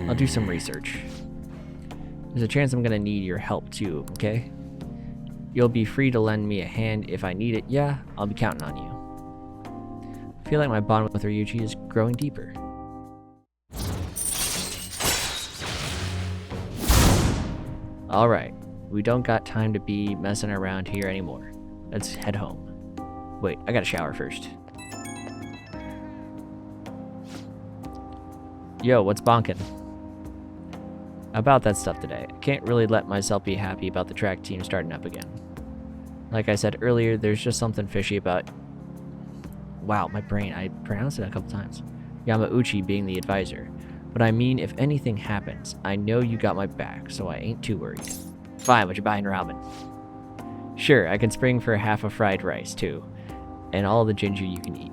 I'll do some research. There's a chance I'm gonna need your help too, okay? You'll be free to lend me a hand if I need it. Yeah, I'll be counting on you. I feel like my bond with Ryuichi is growing deeper. Alright, we don't got time to be messing around here anymore. Let's head home. Wait, I gotta shower first. Yo, what's bonkin'? About that stuff today. I can't really let myself be happy about the track team starting up again. Like I said earlier, there's just something fishy about... Wow, my brain, I pronounced it a couple times. Yamauchi being the advisor. But I mean, if anything happens, I know you got my back, so I ain't too worried. Fine, what you buying, Robin? Sure, I can spring for half a fried rice, too. And all the ginger you can eat.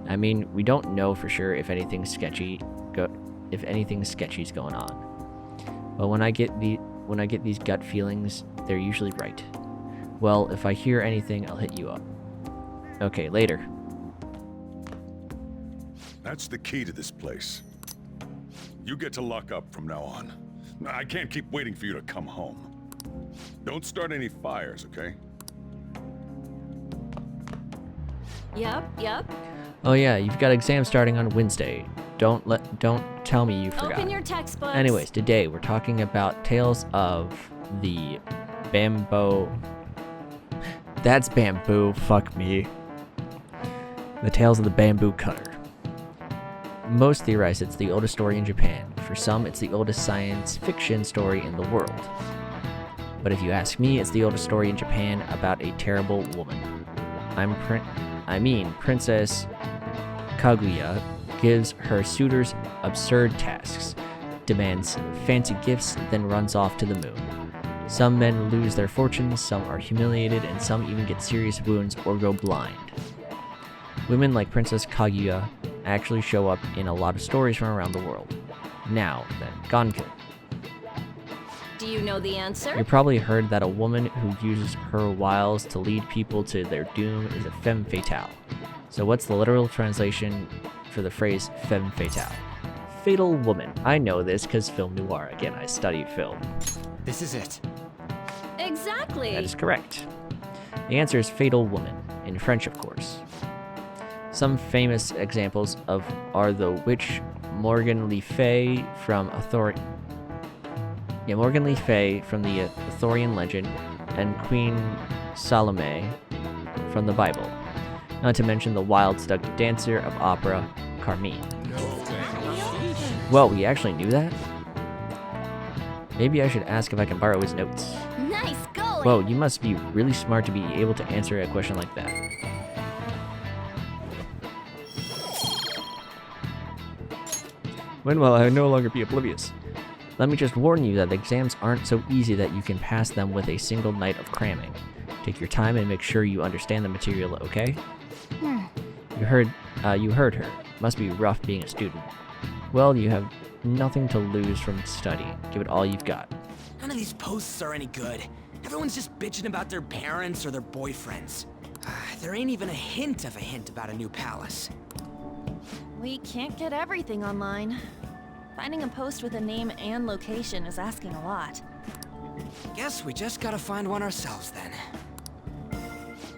I mean, we don't know for sure if anything sketchy's going on. But when I get these gut feelings, they're usually right. Well, if I hear anything, I'll hit you up. Okay, later. That's the key to this place. You get to lock up from now on. I can't keep waiting for you to come home. Don't start any fires, okay? Yep. Oh yeah, you've got exams starting on Wednesday. Don't tell me you forgot. Open your textbooks. Anyways, today we're talking about Tales of the Bamboo. That's bamboo, fuck me. The Tales of the Bamboo Cutter. Most theorize it's the oldest story in Japan. For some, it's the oldest science fiction story in the world. But if you ask me, it's the oldest story in Japan about a terrible woman. Princess Kaguya gives her suitors absurd tasks, demands fancy gifts, then runs off to the moon. Some men lose their fortunes, some are humiliated, and some even get serious wounds or go blind. Women like Princess Kaguya actually show up in a lot of stories from around the world. Now then, Gonkin. Do you know the answer? You probably heard that a woman who uses her wiles to lead people to their doom is a femme fatale. So what's the literal translation for the phrase femme fatale? Fatal woman. I know this because film noir. Again, I studied film. This is it. Exactly. That is correct. The answer is fatal woman, in French of course. Some famous examples are the witch Morgan Le Fay from Morgan Le Fay from the Arthurian legend, and Queen Salome from the Bible. Not to mention the wild, seductive dancer of opera, Carmine. Well, we actually knew that? Maybe I should ask if I can borrow his notes. Nice going! Whoa, you must be really smart to be able to answer a question like that. When will I no longer be oblivious? Let me just warn you that the exams aren't so easy that you can pass them with a single night of cramming. Take your time and make sure you understand the material, okay? You heard her. Must be rough being a student. Well, you have nothing to lose from studying. Give it all you've got. None of these posts are any good. Everyone's just bitching about their parents or their boyfriends. There ain't even a hint about a new palace. We can't get everything online. Finding a post with a name and location is asking a lot. Guess we just gotta find one ourselves then.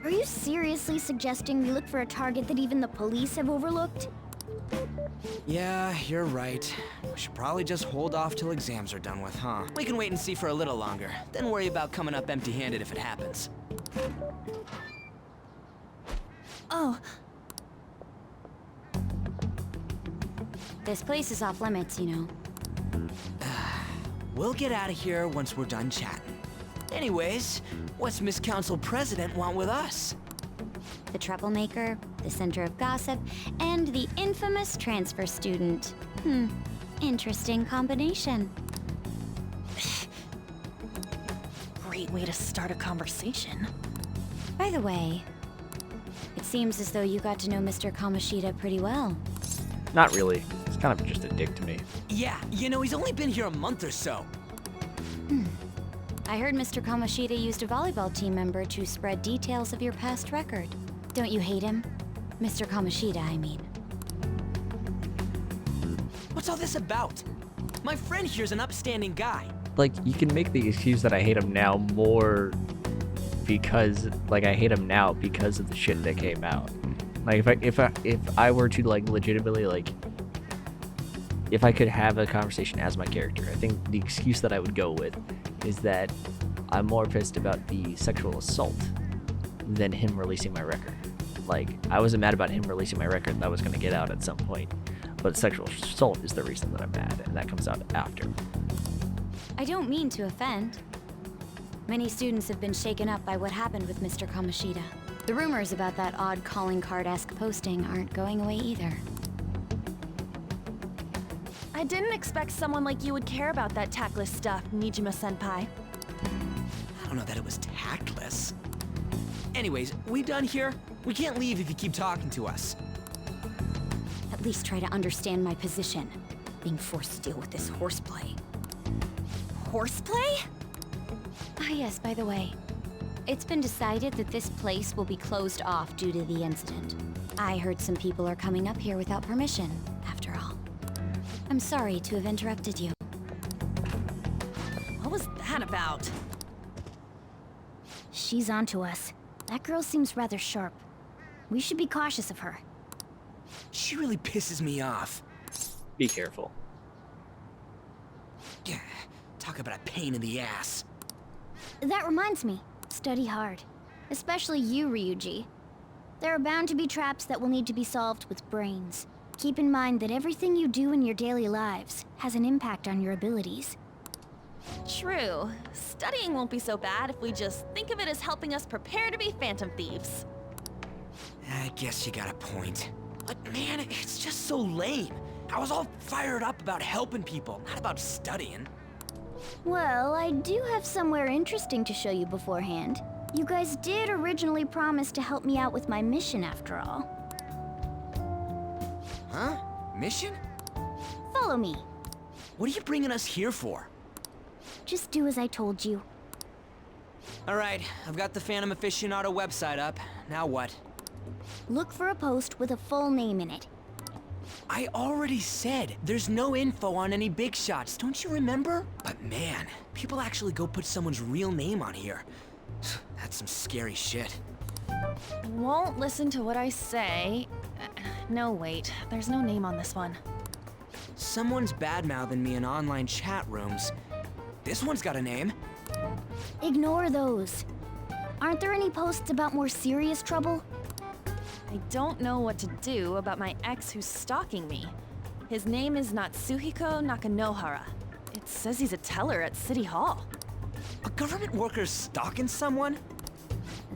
Are you seriously suggesting we look for a target that even the police have overlooked? Yeah, you're right. We should probably just hold off till exams are done with, huh? We can wait and see for a little longer, then worry about coming up empty-handed if it happens. Oh. This place is off limits, you know. We'll get out of here once we're done chatting. Anyways, what's Miss Council President want with us? The troublemaker, the center of gossip, and the infamous transfer student. Interesting combination. Great way to start a conversation. By the way, it seems as though you got to know Mr. Kamoshida pretty well. Not really. He's kind of just a dick to me. Yeah, you know, he's only been here a month or so. I heard Mr. Kamoshida used a volleyball team member to spread details of your past record. Don't you hate him? Mr. Kamoshida, I mean. What's all this about? My friend here's an upstanding guy. Like, you can make the excuse that I hate him now more because, like, I hate him now because of the shit that came out. Like, if I were to, like, legitimately, like, if I could have a conversation as my character, I think the excuse that I would go with is that I'm more pissed about the sexual assault than him releasing my record. Like, I wasn't mad about him releasing my record that was going to get out at some point, but sexual assault is the reason that I'm mad, and that comes out after. I don't mean to offend. Many students have been shaken up by what happened with Mr. Kamoshida. The rumors about that odd calling card-esque posting aren't going away either. I didn't expect someone like you would care about that tactless stuff, Nijima-senpai. I don't know that it was tactless. Anyways, we done here? We can't leave if you keep talking to us. At least try to understand my position. Being forced to deal with this horseplay. Horseplay? Ah yes, by the way. It's been decided that this place will be closed off due to the incident. I heard some people are coming up here without permission, after all. I'm sorry to have interrupted you. What was that about? She's onto us. That girl seems rather sharp. We should be cautious of her. She really pisses me off. Be careful. Yeah, talk about a pain in the ass. That reminds me, study hard. Especially you, Ryuji. There are bound to be traps that will need to be solved with brains. Keep in mind that everything you do in your daily lives has an impact on your abilities. True. Studying won't be so bad if we just think of it as helping us prepare to be phantom thieves. I guess you got a point. But man, it's just so lame. I was all fired up about helping people, not about studying. Well, I do have somewhere interesting to show you beforehand. You guys did originally promise to help me out with my mission after all. Huh? Mission? Follow me. What are you bringing us here for? Just do as I told you. Alright, I've got the Phantom Aficionado website up. Now what? Look for a post with a full name in it. I already said there's no info on any big shots, don't you remember? But man, people actually go put someone's real name on here. That's some scary shit. Won't listen to what I say. No, wait. There's no name on this one. Someone's bad-mouthing me in online chat rooms. This one's got a name. Ignore those. Aren't there any posts about more serious trouble? I don't know what to do about my ex who's stalking me. His name is Natsuhiko Nakanohara. It says he's a teller at City Hall. A government worker stalking someone?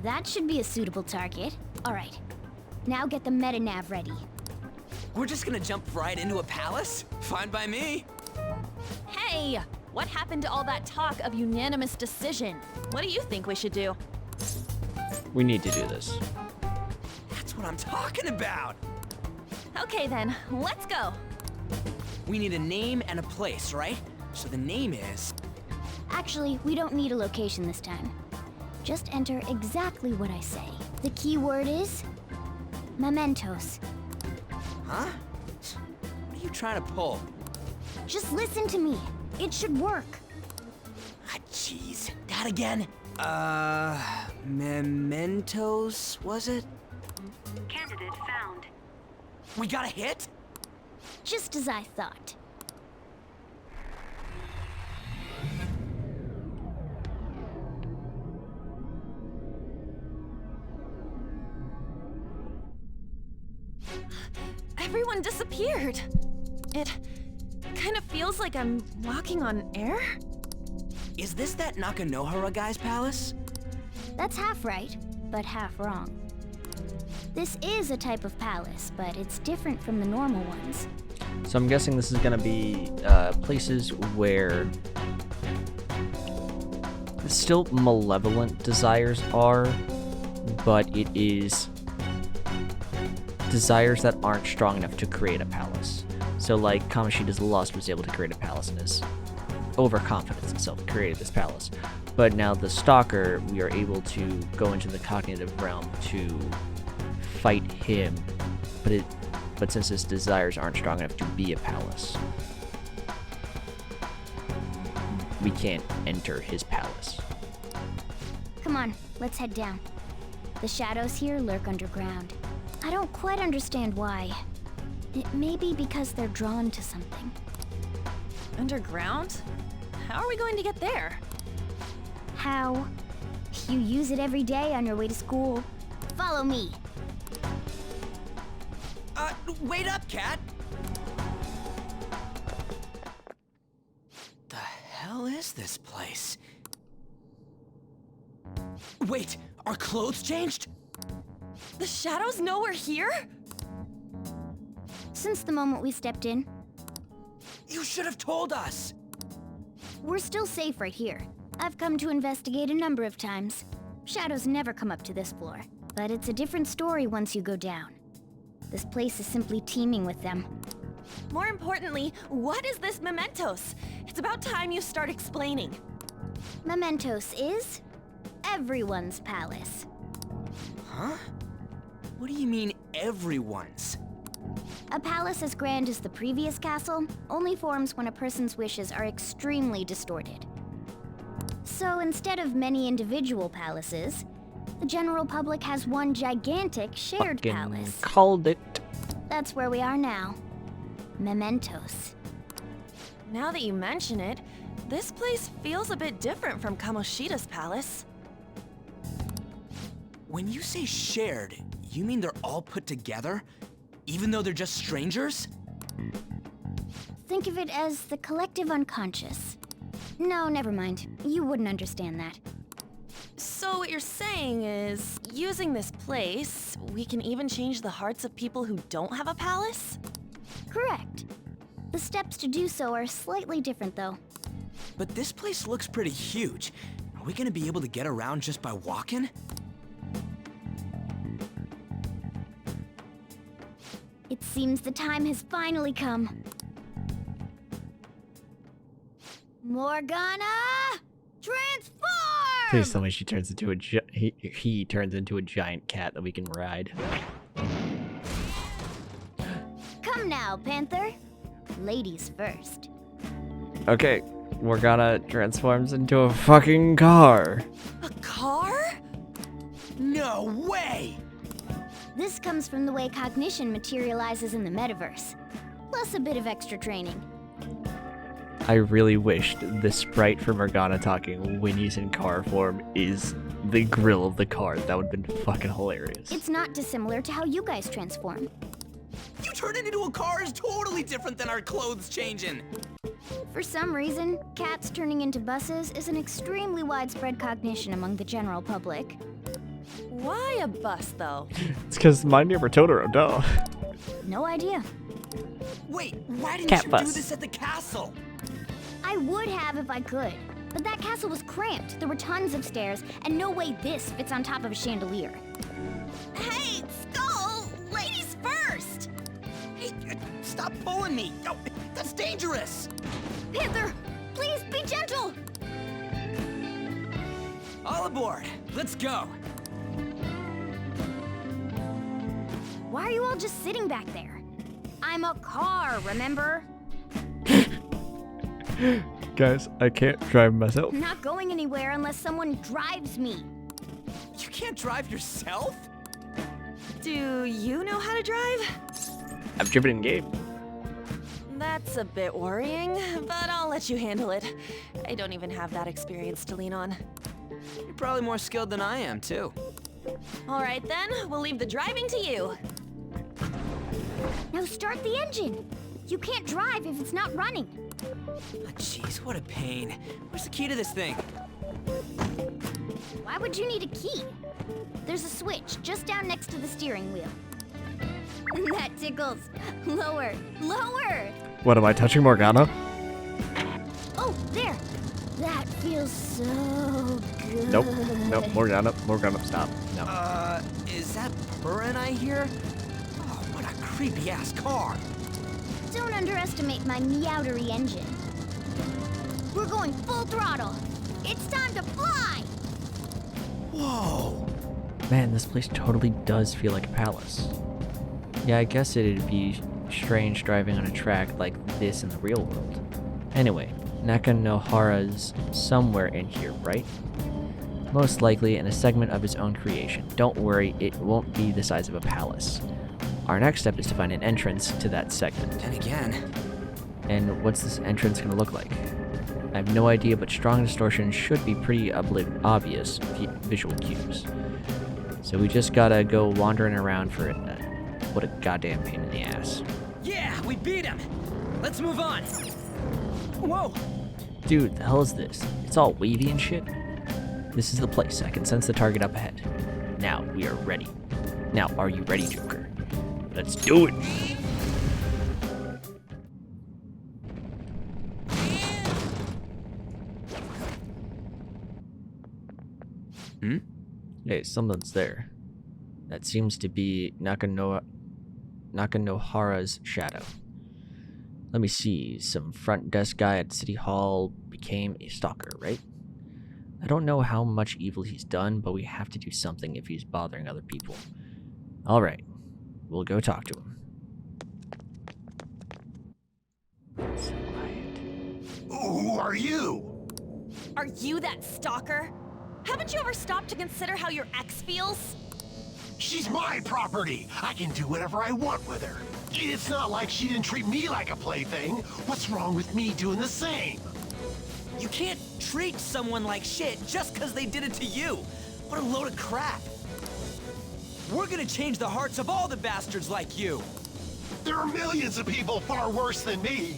That should be a suitable target. Alright. Now get the meta-nav ready. We're just gonna jump right into a palace? Fine by me. Hey! What happened to all that talk of unanimous decision? What do you think we should do? We need to do this. That's what I'm talking about! Okay then, let's go! We need a name and a place, right? So the name is... Actually, we don't need a location this time. Just enter exactly what I say. The keyword is... Mementos. Huh? What are you trying to pull? Just listen to me. It should work. Ah, jeez. That again? Mementos, was it? Candidate found. We got a hit? Just as I thought. Everyone disappeared. It kind of feels like I'm walking on air. Is this that Nakanohara guy's palace? That's half right, but half wrong. This is a type of palace, but it's different from the normal ones. So I'm guessing this is going to be places where still malevolent desires are, but it is desires that aren't strong enough to create a palace. So like Kamoshida's Lust was able to create a palace, and his overconfidence itself created this palace. But now the Stalker, we are able to go into the cognitive realm to fight him, but since his desires aren't strong enough to be a palace, we can't enter his palace. Come on, let's head down. The shadows here lurk underground. I don't quite understand why. It may be because they're drawn to something. Underground? How are we going to get there? How? You use it every day on your way to school. Follow me. Wait up, Cat! The hell is this place? Wait, our clothes changed? The shadows know we're here? Since the moment we stepped in. You should have told us! We're still safe right here. I've come to investigate a number of times. Shadows never come up to this floor, but it's a different story once you go down. This place is simply teeming with them. More importantly, what is this Mementos? It's about time you start explaining. Mementos is everyone's palace. Huh? What do you mean, everyone's? A palace as grand as the previous castle only forms when a person's wishes are extremely distorted. So instead of many individual palaces, the general public has one gigantic shared Fucking palace. called it. That's where we are now. Mementos. Now that you mention it, this place feels a bit different from Kamoshida's palace. When you say shared, you mean they're all put together? Even though they're just strangers? Think of it as the collective unconscious. No, never mind. You wouldn't understand that. So what you're saying is, using this place, we can even change the hearts of people who don't have a palace? Correct. The steps to do so are slightly different, though. But this place looks pretty huge. Are we gonna be able to get around just by walking? It seems the time has finally come. Morgana! Transform! Please tell me she turns into a he turns into a giant cat that we can ride. Come now, Panther. Ladies first. Okay, Morgana transforms into a fucking car. A car? No way! This comes from the way cognition materializes in the metaverse, plus a bit of extra training. I really wished the sprite for Morgana talking when he's in car form is the grill of the car. That would have been fucking hilarious. It's not dissimilar to how you guys transform. You turning into a car is totally different than our clothes changing. For some reason, cats turning into buses is an extremely widespread cognition among the general public. Why a bus, though? It's because My Neighbor Totoro, duh. No idea. Wait, why didn't Cat you bus. do this at the castle? I would have if I could, but that castle was cramped. There were tons of stairs, and no way this fits on top of a chandelier. Hey, Skull! Ladies first! Hey, stop pulling me! Oh, that's dangerous! Panther, please be gentle! All aboard! Let's go! Why are you all just sitting back there? I'm a car, remember? Guys, I can't drive myself. I'm not going anywhere unless someone drives me. You can't drive yourself? Do you know how to drive? I've driven in game. That's a bit worrying, but I'll let you handle it. I don't even have that experience to lean on. You're probably more skilled than I am, too. All right then, we'll leave the driving to you. Now start the engine. You can't drive if it's not running. Oh, jeez, what a pain. Where's the key to this thing? Why would you need a key? There's a switch just down next to the steering wheel. That tickles. Lower, lower! What, am I touching Morgana? Oh, there! That feels so good. Nope, Morgana, stop. No. Is that purring I hear? Oh, what a creepy-ass car. Don't underestimate my meowdery engine. We're going full throttle. It's time to fly! Whoa! Man, this place totally does feel like a palace. Yeah, I guess it'd be strange driving on a track like this in the real world. Anyway, Nakanohara's somewhere in here, right? Most likely in a segment of his own creation. Don't worry, it won't be the size of a palace. Our next step is to find an entrance to that segment. And again. And what's this entrance gonna look like? I have no idea, but strong distortion should be pretty obvious visual cues. So we just gotta go wandering around for it. What a goddamn pain in the ass. Yeah, we beat him! Let's move on! Whoa! Dude, the hell is this? It's all wavy and shit. This is the place. I can sense the target up ahead. Now, we are ready. Now, are you ready, Joker? Let's do it! Hey, something's there. That seems to be Nakanohara's shadow. Let me see. Some front desk guy at City Hall became a stalker, right? I don't know how much evil he's done, but we have to do something if he's bothering other people. Alright, we'll go talk to him. Who are you? Are you that stalker? Haven't you ever stopped to consider how your ex feels? She's my property. I can do whatever I want with her. It's not like she didn't treat me like a plaything. What's wrong with me doing the same? You can't treat someone like shit just because they did it to you. What a load of crap. We're gonna change the hearts of all the bastards like you. There are millions of people far worse than me.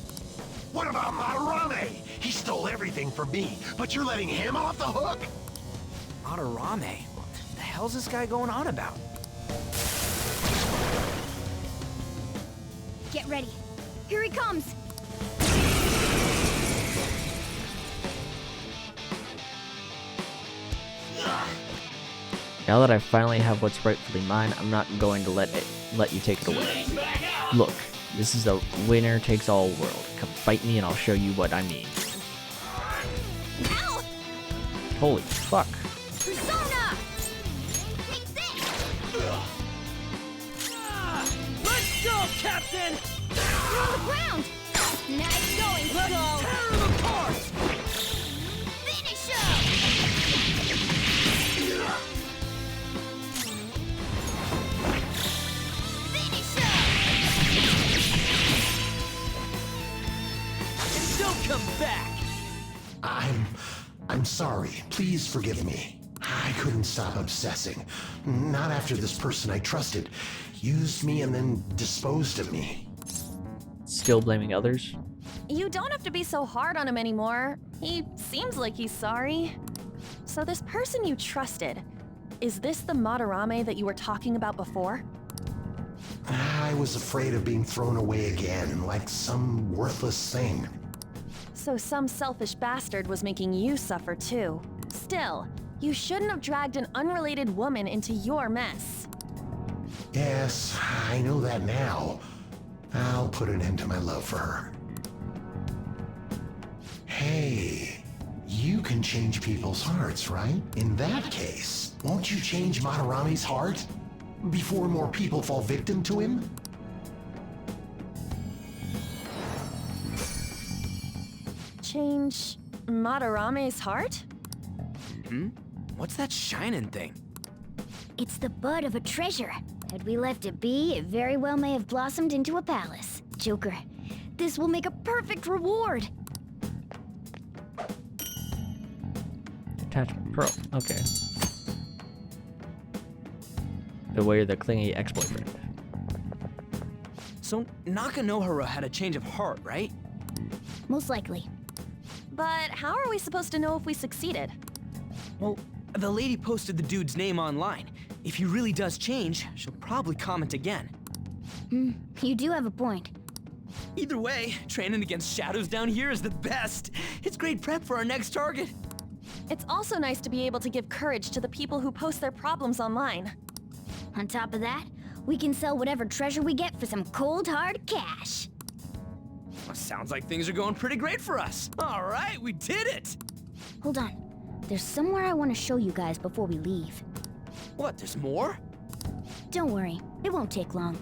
What about Madarame? He stole everything from me, but you're letting him off the hook? Madarame? What the hell's this guy going on about? Get ready. Here he comes. Now that I finally have what's rightfully mine, I'm not going to let you take it away. Look, this is a winner-takes-all world. Come fight me and I'll show you what I mean. Ow! Holy fuck. Persona! Take this! Let's go, Captain! You're on the ground! Nice going, Let's Skull! tear him apart! Finish him! Finish him! And don't come back! I'm sorry. Please forgive me. I couldn't stop obsessing. Not after this person I trusted used me and then disposed of me. Still blaming others? You don't have to be so hard on him anymore. He seems like he's sorry. So this person you trusted, is this the Madarame that you were talking about before? I was afraid of being thrown away again, like some worthless thing. So some selfish bastard was making you suffer too. Still, you shouldn't have dragged an unrelated woman into your mess. Yes, I know that now. I'll put an end to my love for her. Hey, you can change people's hearts, right? In that case, won't you change Madarame's heart? Before more people fall victim to him? Change Madarame's heart? What's that shining thing? It's the bud of a treasure. Had we left it be, it very well may have blossomed into a palace. Joker, this will make a perfect reward. Attachment Pearl. Okay. Beware the clingy ex-boyfriend. So Nakanohara had a change of heart, right? Most likely. But how are we supposed to know if we succeeded? Well, the lady posted the dude's name online. If he really does change, she'll probably comment again. You do have a point. Either way, training against shadows down here is the best. It's great prep for our next target. It's also nice to be able to give courage to the people who post their problems online. On top of that, we can sell whatever treasure we get for some cold hard cash. Well, sounds like things are going pretty great for us. All right, we did it! Hold on. There's somewhere I want to show you guys before we leave. What, there's more? Don't worry, it won't take long.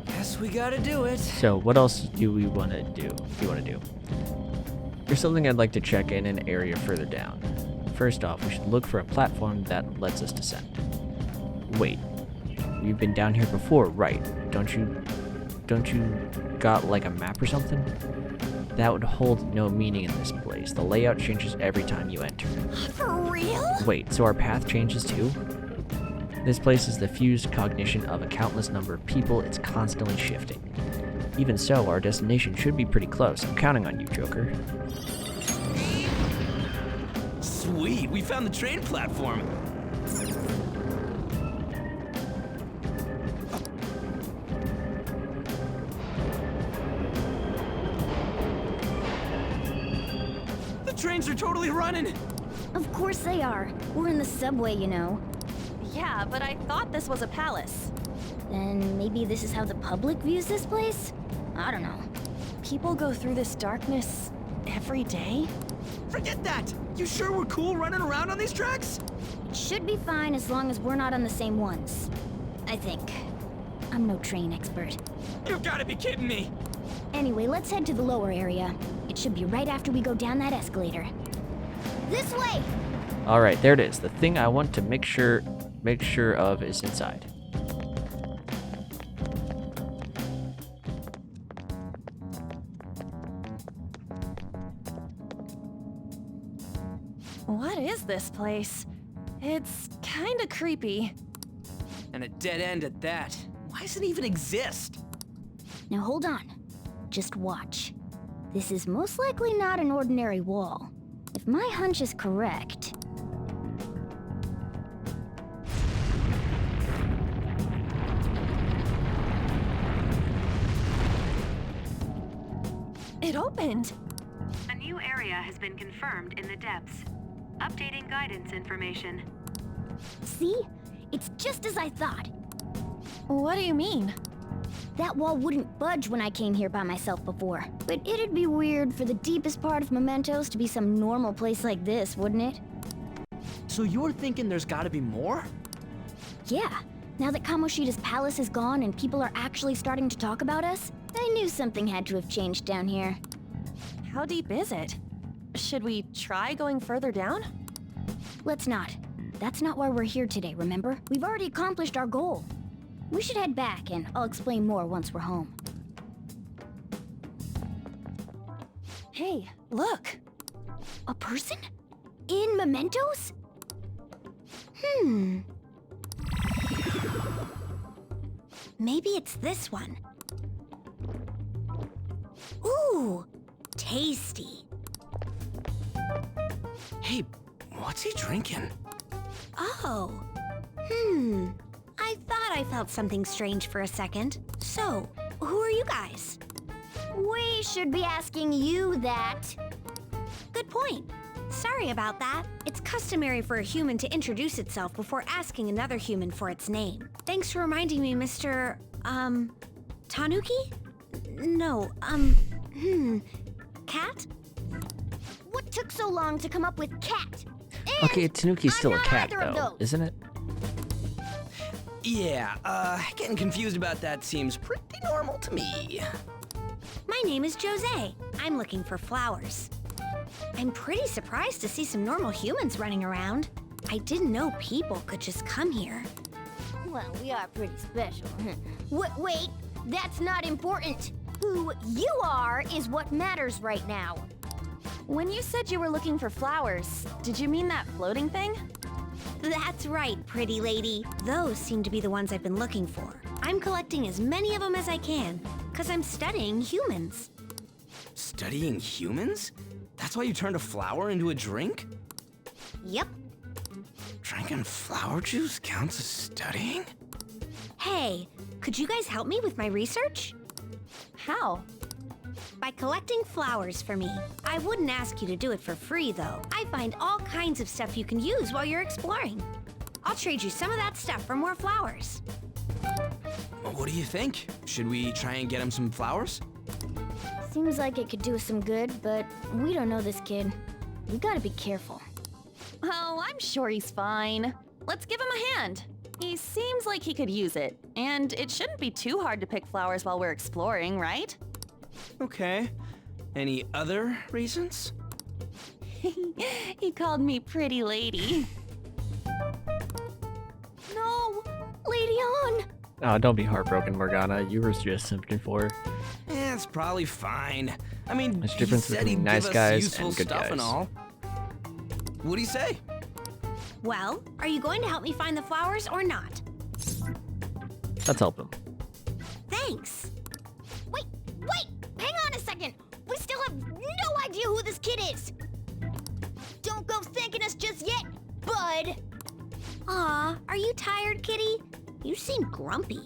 Guess we gotta do it. So, what else do we want to do? There's something I'd like to check in an area further down. First off, we should look for a platform that lets us descend. Wait, we've been down here before, right? Don't you got like a map or something? That would hold no meaning in this place. The layout changes every time you enter. For real? Wait, so our path changes too? This place is the fused cognition of a countless number of people. It's constantly shifting. Even so, our destination should be pretty close. I'm counting on you, Joker. Sweet, we found the train platform. The trains are totally running. Of course they are. We're in the subway, you know. Yeah, but I thought this was a palace. Then maybe this is how the public views this place? I don't know. People go through this darkness every day? Forget that! You sure we're cool running around on these tracks? It should be fine as long as we're not on the same ones. I think. I'm no train expert. You gotta be kidding me! Anyway, let's head to the lower area. It should be right after we go down that escalator. This way! All right, there it is. The thing I want to make sure of is inside. What is this place? It's kinda creepy. And a dead end at that. Why does it even exist? Now hold on. Just watch. This is most likely not an ordinary wall. If my hunch is correct... It opened! A new area has been confirmed in the depths. Updating guidance information. See? It's just as I thought. What do you mean? That wall wouldn't budge when I came here by myself before. But it'd be weird for the deepest part of Mementos to be some normal place like this, wouldn't it? So you're thinking there's gotta be more? Yeah. Now that Kamoshida's palace is gone and people are actually starting to talk about us, I knew something had to have changed down here. How deep is it? Should we try going further down? Let's not. That's not why we're here today, remember? We've already accomplished our goal. We should head back, and I'll explain more once we're home. Hey, look! A person? In Mementos? Maybe it's this one. Ooh, tasty. Hey, what's he drinking? Oh. I thought I felt something strange for a second. So, who are you guys? We should be asking you that. Good point. Sorry about that. It's customary for a human to introduce itself before asking another human for its name. Thanks for reminding me, Mr. Tanuki? No, Cat? What took so long to come up with cat? Okay, Tanuki's still a cat, either of though, those. isn't it? Yeah, getting confused about that seems pretty normal to me. My name is Jose. I'm looking for flowers. I'm pretty surprised to see some normal humans running around. I didn't know people could just come here. Well, we are pretty special. Wait, that's not important. Who you are is what matters right now. When you said you were looking for flowers, did you mean that floating thing? That's right, pretty lady. Those seem to be the ones I've been looking for. I'm collecting as many of them as I can, because I'm studying humans. Studying humans? That's why you turned a flower into a drink? Yep. Drinking flower juice counts as studying? Hey, could you guys help me with my research? How? By collecting flowers for me. I wouldn't ask you to do it for free, though. I find all kinds of stuff you can use while you're exploring. I'll trade you some of that stuff for more flowers. What do you think? Should we try and get him some flowers? Seems like it could do us some good, but we don't know this kid. We gotta be careful. Oh, I'm sure he's fine. Let's give him a hand. He seems like he could use it, and it shouldn't be too hard to pick flowers while we're exploring, right? Okay. Any other reasons? He called me pretty lady. No! Lady On! Oh, don't be heartbroken, Morgana. You were just simping for her. It's probably fine. I mean, There's a he difference said between he'd nice give us guys useful and good stuff guys. and all. What'd he say? Well, are you going to help me find the flowers or not? Let's help him. Thanks. Wait! Hang on a second! We still have no idea who this kid is! Don't go thanking us just yet, bud! Aw, are you tired, kitty? You seem grumpy.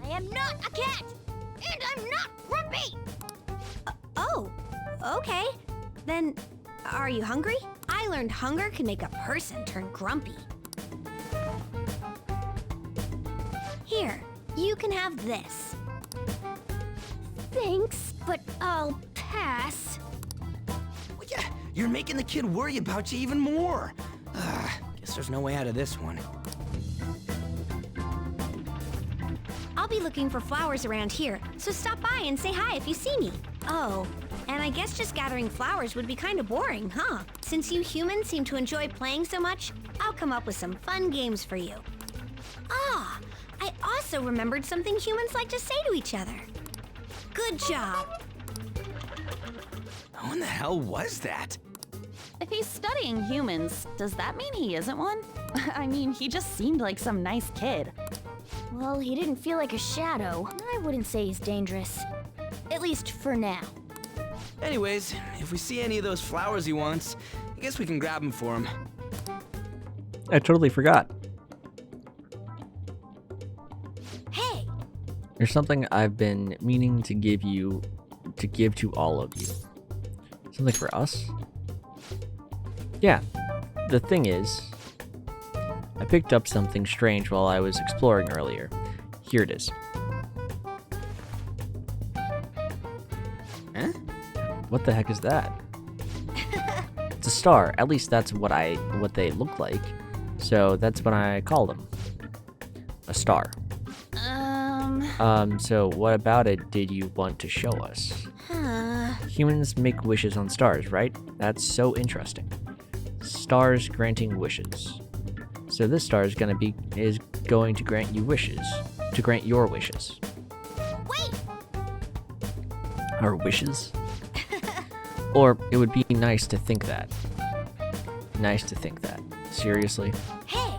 I am not a cat! And I'm not grumpy! Oh, okay. Then, are you hungry? I learned hunger can make a person turn grumpy. Here, you can have this. Thanks, but I'll pass. Well, yeah, you're making the kid worry about you even more. Guess there's no way out of this one. I'll be looking for flowers around here, so stop by and say hi if you see me. Oh, and I guess just gathering flowers would be kind of boring, huh? Since you humans seem to enjoy playing so much, I'll come up with some fun games for you. Ah, I also remembered something humans like to say to each other. Good job. Who in the hell was that? If he's studying humans, does that mean he isn't one? I mean, he just seemed like some nice kid. Well, he didn't feel like a shadow. I wouldn't say he's dangerous. At least for now. Anyways, if we see any of those flowers he wants, I guess we can grab them for him. I totally forgot. Hey! There's something I've been meaning to give to all of you. Something for us? Yeah. The thing is, I picked up something strange while I was exploring earlier. Here it is. Huh? What the heck is that? It's a star. At least that's what they look like. So that's what I call them. A star. So what about it did you want to show us? Humans make wishes on stars, right? That's so interesting. Stars granting wishes. So this star is going to grant you wishes. To grant your wishes. Wait! Our wishes? Or it would be nice to think that. Nice to think that. Seriously? Hey!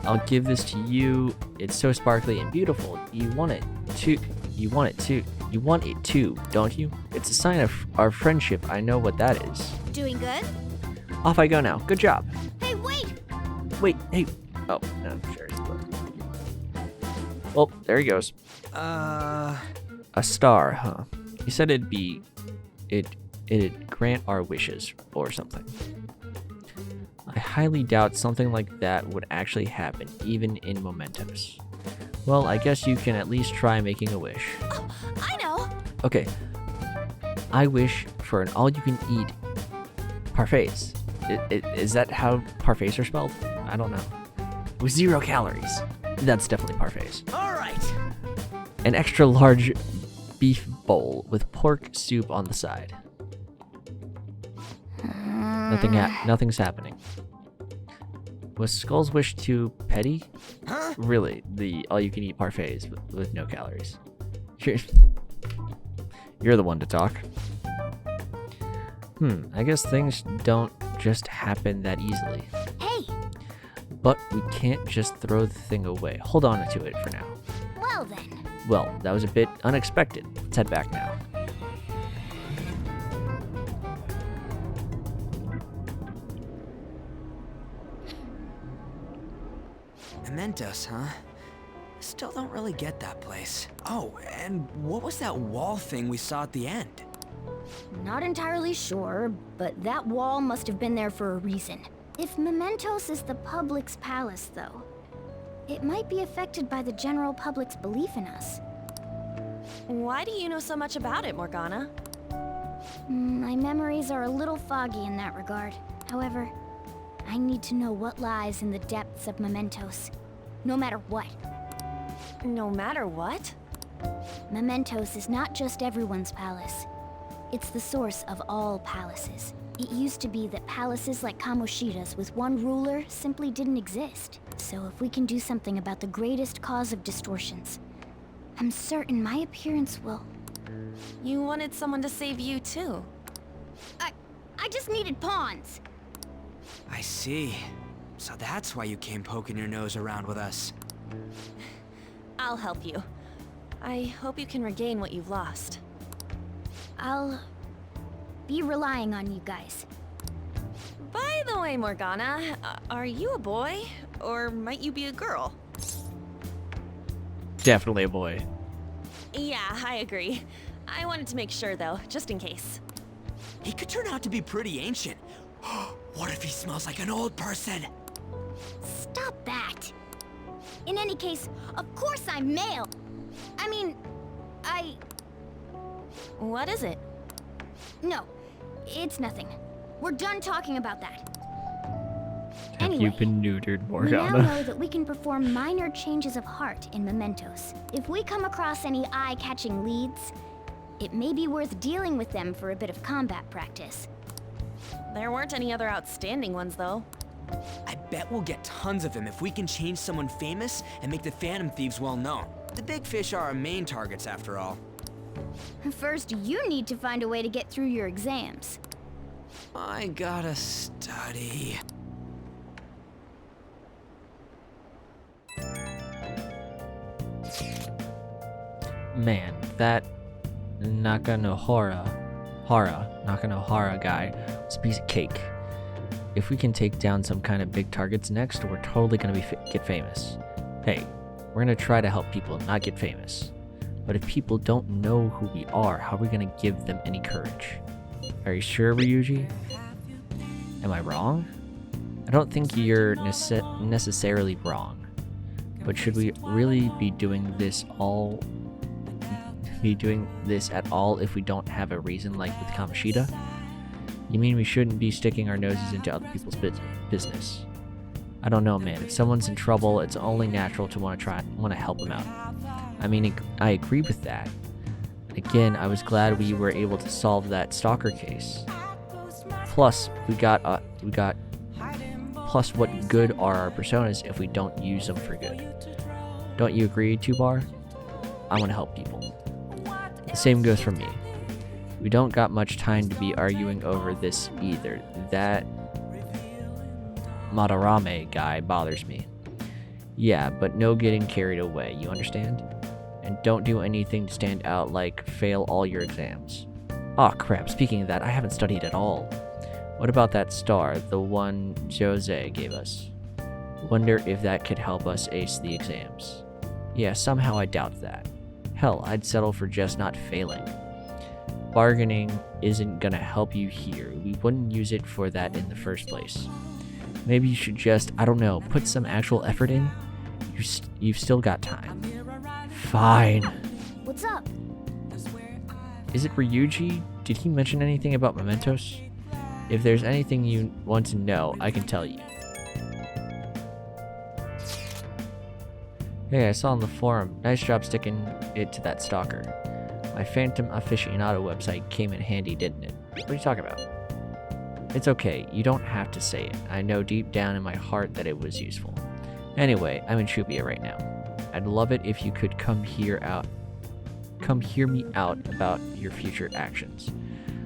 I'll give this to you. It's so sparkly and beautiful. You want it too. You want it too, don't you? It's a sign of our friendship. I know what that is. Doing good? Off I go now. Good job. Hey, wait! Wait, hey. Oh, no, sure. Well, there he goes. A star, huh? You said it'd grant our wishes or something. I highly doubt something like that would actually happen, even in Mementos. Well, I guess you can at least try making a wish. Oh, I know! Okay. I wish for an all-you-can-eat parfaits. Is that how parfaits are spelled? I don't know. With 0 calories. That's definitely parfaits. All right. An extra large beef bowl with pork soup on the side. Nothing's happening. Was Skull's wish too petty? Huh? Really, the all-you-can-eat parfaits with no calories. You're the one to talk. I guess things don't just happen that easily. Hey! But we can't just throw the thing away. Hold on to it for now. Well then. Well, that was a bit unexpected. Let's head back now. Mementos, huh? Still don't really get that place. Oh, and what was that wall thing we saw at the end? Not entirely sure, but that wall must have been there for a reason. If Mementos is the public's palace, though, it might be affected by the general public's belief in us. Why do you know so much about it, Morgana? My memories are a little foggy in that regard. However, I need to know what lies in the depths of Mementos. No matter what. No matter what? Mementos is not just everyone's palace. It's the source of all palaces. It used to be that palaces like Kamoshida's with one ruler simply didn't exist. So if we can do something about the greatest cause of distortions, I'm certain my appearance will... You wanted someone to save you too. I just needed pawns. I see. So that's why you came poking your nose around with us. I'll help you. I hope you can regain what you've lost. I'll be relying on you guys. By the way, Morgana, are you a boy? Or might you be a girl? Definitely a boy. Yeah, I agree. I wanted to make sure though, just in case. He could turn out to be pretty ancient. What if he smells like an old person? Stop that! In any case, of course I'm male! I mean, What is it? No, it's nothing. We're done talking about that. Have you been neutered, We now Morgana? know that we can perform minor changes of heart in Mementos. If we come across any eye-catching leads, it may be worth dealing with them for a bit of combat practice. There weren't any other outstanding ones, though. I bet we'll get tons of them if we can change someone famous and make the Phantom Thieves well known. The big fish are our main targets, after all. First, you need to find a way to get through your exams. I gotta study. Man, that Nakanohara guy was a piece of cake. If we can take down some kind of big targets next, we're totally gonna get famous. Hey, we're gonna try to help people, not get famous. But if people don't know who we are, how are we gonna give them any courage? Are you sure, Ryuji? Am I wrong? I don't think you're necessarily wrong. But should we really be doing this at all if we don't have a reason, like with Kamoshida? You mean we shouldn't be sticking our noses into other people's business? I don't know, man. If someone's in trouble, it's only natural to want to help them out. I mean, I agree with that. Again, I was glad we were able to solve that stalker case. Plus, plus, what good are our personas if we don't use them for good? Don't you agree, Two-Bar? I want to help people. The same goes for me. We don't got much time to be arguing over this either. That Madarame guy bothers me. Yeah, but no getting carried away, you understand? And don't do anything to stand out, like fail all your exams. Aw, crap, speaking of that, I haven't studied at all. What about that star, the one Jose gave us? Wonder if that could help us ace the exams. Yeah, somehow I doubt that. Hell, I'd settle for just not failing. Bargaining isn't gonna help you here. We wouldn't use it for that in the first place. Maybe you should just, I don't know, put some actual effort in? You've still got time. Fine. What's up? Is it Ryuji? Did he mention anything about Mementos? If there's anything you want to know, I can tell you. Hey, I saw on the forum. Nice job sticking it to that stalker. My Phantom Aficionado website came in handy, didn't it? What are you talking about? It's okay, you don't have to say it. I know deep down in my heart that it was useful. Anyway, I'm in Shibuya right now. I'd love it if you could come hear me out about your future actions.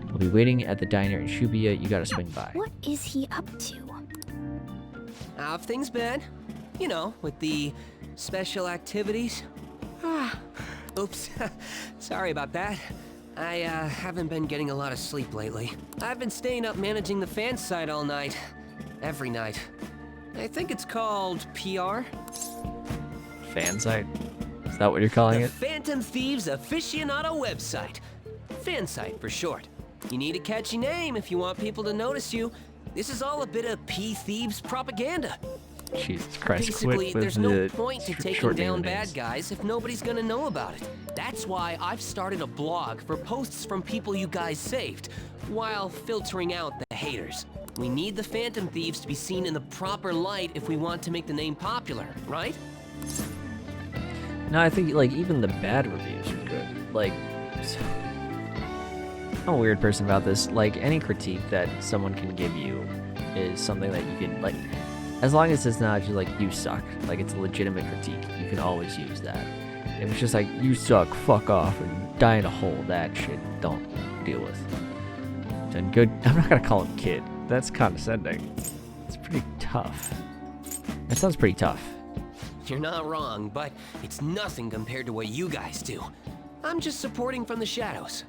I'll be waiting at the diner in Shibuya. You gotta swing by. What is he up to? How have things been? You know, with the special activities. Oops, sorry about that. I haven't been getting a lot of sleep lately. I've been staying up managing the fan site all night. Every night. I think it's called PR. Fan site? Is that what you're calling it? Phantom Thieves Aficionado website. Fan site for short. You need a catchy name if you want people to notice you. This is all a bit of P-Thieves propaganda. Jesus Christ, basically, quit there's with no the point to taking down bad guys if nobody's gonna know about it. That's why I've started a blog for posts from people you guys saved, while filtering out the haters. We need the Phantom Thieves to be seen in the proper light if we want to make the name popular, right? No, I think like even the bad reviews are good. Like, I'm a weird person about this. Like, any critique that someone can give you is something that you can, like, as long as it's not just like, you suck, like it's a legitimate critique, you can always use that. If it's just like, you suck, fuck off, and die in a hole, that shit, don't deal with. And good, I'm not gonna call him kid. That's condescending. It's pretty tough. That sounds pretty tough. You're not wrong, but it's nothing compared to what you guys do. I'm just supporting from the shadows.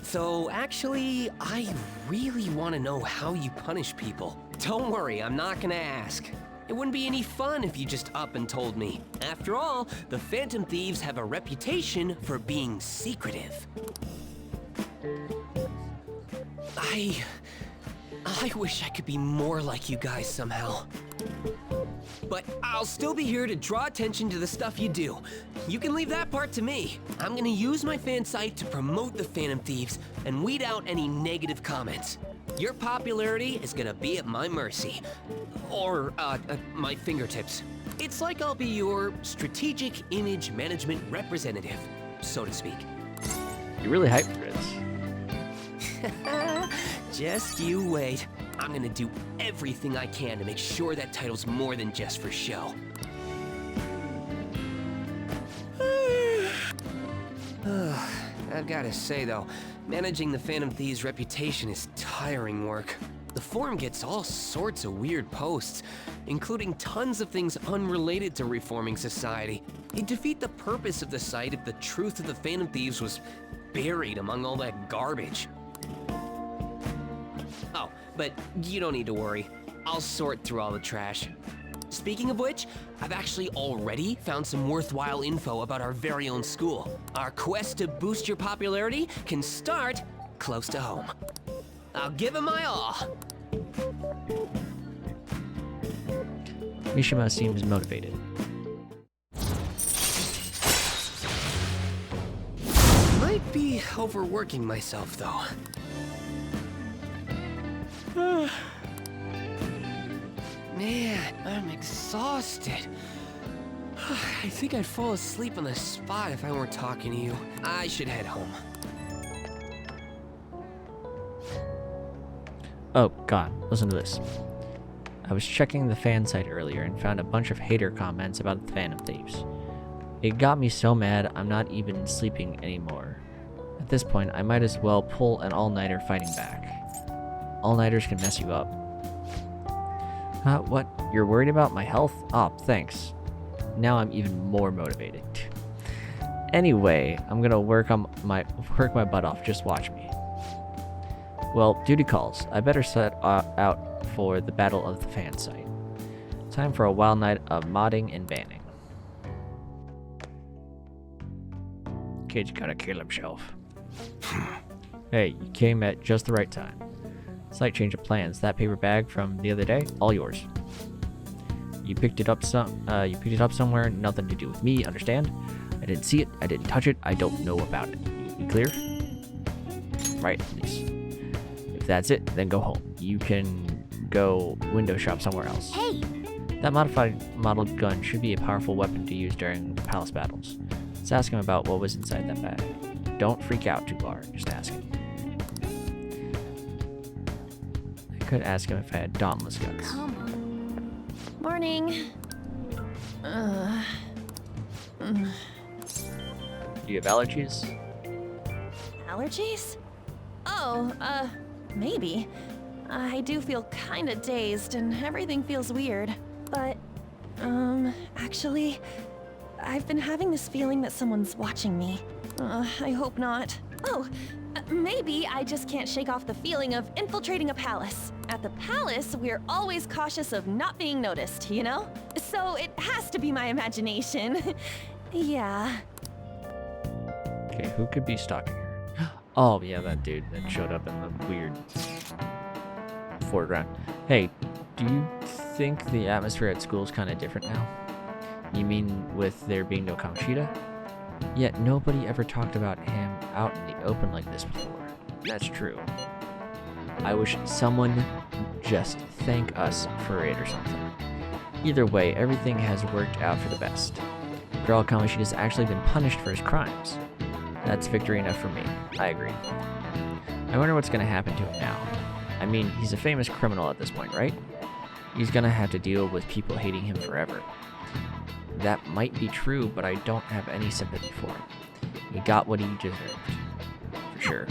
So actually, I really want to know how you punish people. Don't worry, I'm not gonna ask. It wouldn't be any fun if you just up and told me. After all, the Phantom Thieves have a reputation for being secretive. I wish I could be more like you guys somehow. But I'll still be here to draw attention to the stuff you do. You can leave that part to me. I'm gonna use my fan site to promote the Phantom Thieves and weed out any negative comments. Your popularity is gonna be at my mercy. Or, my fingertips. It's like I'll be your strategic image management representative, so to speak. You're really hyped for this. Just you wait. I'm gonna do everything I can to make sure that title's more than just for show. I've gotta say though, managing the Phantom Thieves' reputation is tiring work. The forum gets all sorts of weird posts, including tons of things unrelated to reforming society. It'd defeat the purpose of the site if the truth of the Phantom Thieves was buried among all that garbage. Oh, but you don't need to worry. I'll sort through all the trash. Speaking of which, I've actually already found some worthwhile info about our very own school. Our quest to boost your popularity can start close to home. I'll give it my all. Mishima seems motivated. Might be overworking myself, though. Man, I'm exhausted. I think I'd fall asleep on the spot if I weren't talking to you. I should head home. Oh god, listen to this. I was checking the fan site earlier and found a bunch of hater comments about the Phantom Thieves. It got me so mad I'm not even sleeping anymore. At this point, I might as well pull an all-nighter fighting back. All-nighters can mess you up. What? You're worried about my health? Oh, thanks. Now I'm even more motivated. Anyway, I'm gonna work my butt off. Just watch me. Well, duty calls. I better set out for the Battle of the Fan site. Time for a wild night of modding and banning. Kid's gotta kill himself. Hey, you came at just the right time. Slight change of plans. That paper bag from the other day, all yours. You picked it up somewhere. Nothing to do with me. Understand? I didn't see it. I didn't touch it. I don't know about it. You clear? Right, please. If that's it, then go home. You can go window shop somewhere else. Hey! That modified model gun should be a powerful weapon to use during palace battles. Let's ask him about what was inside that bag. Don't freak out too hard. Just ask him. I could ask him if I had dauntless guns. Come on. Morning. Do you have allergies? Allergies? Oh, maybe. I do feel kinda dazed and everything feels weird. But, actually, I've been having this feeling that someone's watching me. I hope not. Oh, maybe I just can't shake off the feeling of infiltrating a palace. At the palace, we're always cautious of not being noticed, you know? So it has to be my imagination. Yeah. Okay, who could be stalking her? Oh, yeah, that dude that showed up in the weird foreground. Hey, do you think the atmosphere at school is kind of different now? You mean with there being no Kamoshida? Yet nobody ever talked about him out in the open like this before. That's true. I wish someone would just thank us for it or something. Either way, everything has worked out for the best. Girl Kamoshida's actually been punished for his crimes. That's victory enough for me. I agree. I wonder what's gonna happen to him now. I mean, he's a famous criminal at this point, right? He's gonna have to deal with people hating him forever. That might be true, but I don't have any sympathy for him. He got what he deserved. For sure.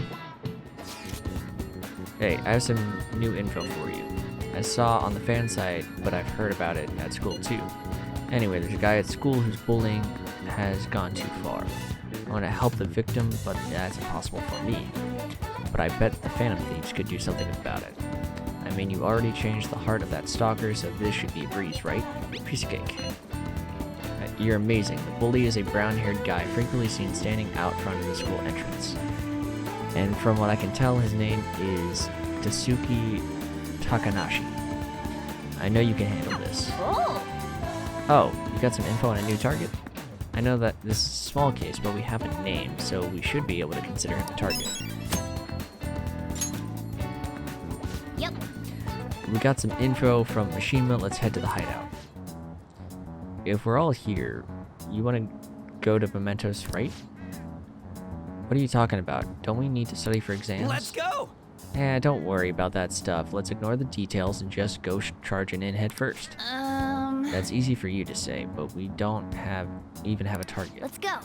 Hey, I have some new info for you. I saw on the fan site, but I've heard about it at school too. Anyway, there's a guy at school whose bullying has gone too far. I want to help the victim, but that's impossible for me. But I bet the Phantom Thieves could do something about it. I mean, you already changed the heart of that stalker, so this should be a breeze, right? Piece of cake. You're amazing. The bully is a brown-haired guy frequently seen standing out front of the school entrance. And from what I can tell, his name is Tatsuki Takanashi. I know you can handle this. Oh, you got some info on a new target? I know that this is a small case, but we have a name, so we should be able to consider him a target. Yep. We got some info from Mishima. Let's head to the hideout. If we're all here, you want to go to Mementos, right? What are you talking about? Don't we need to study for exams? Let's go! Don't worry about that stuff. Let's ignore the details and just go charging in head first. That's easy for you to say, but we don't even have a target. Let's go.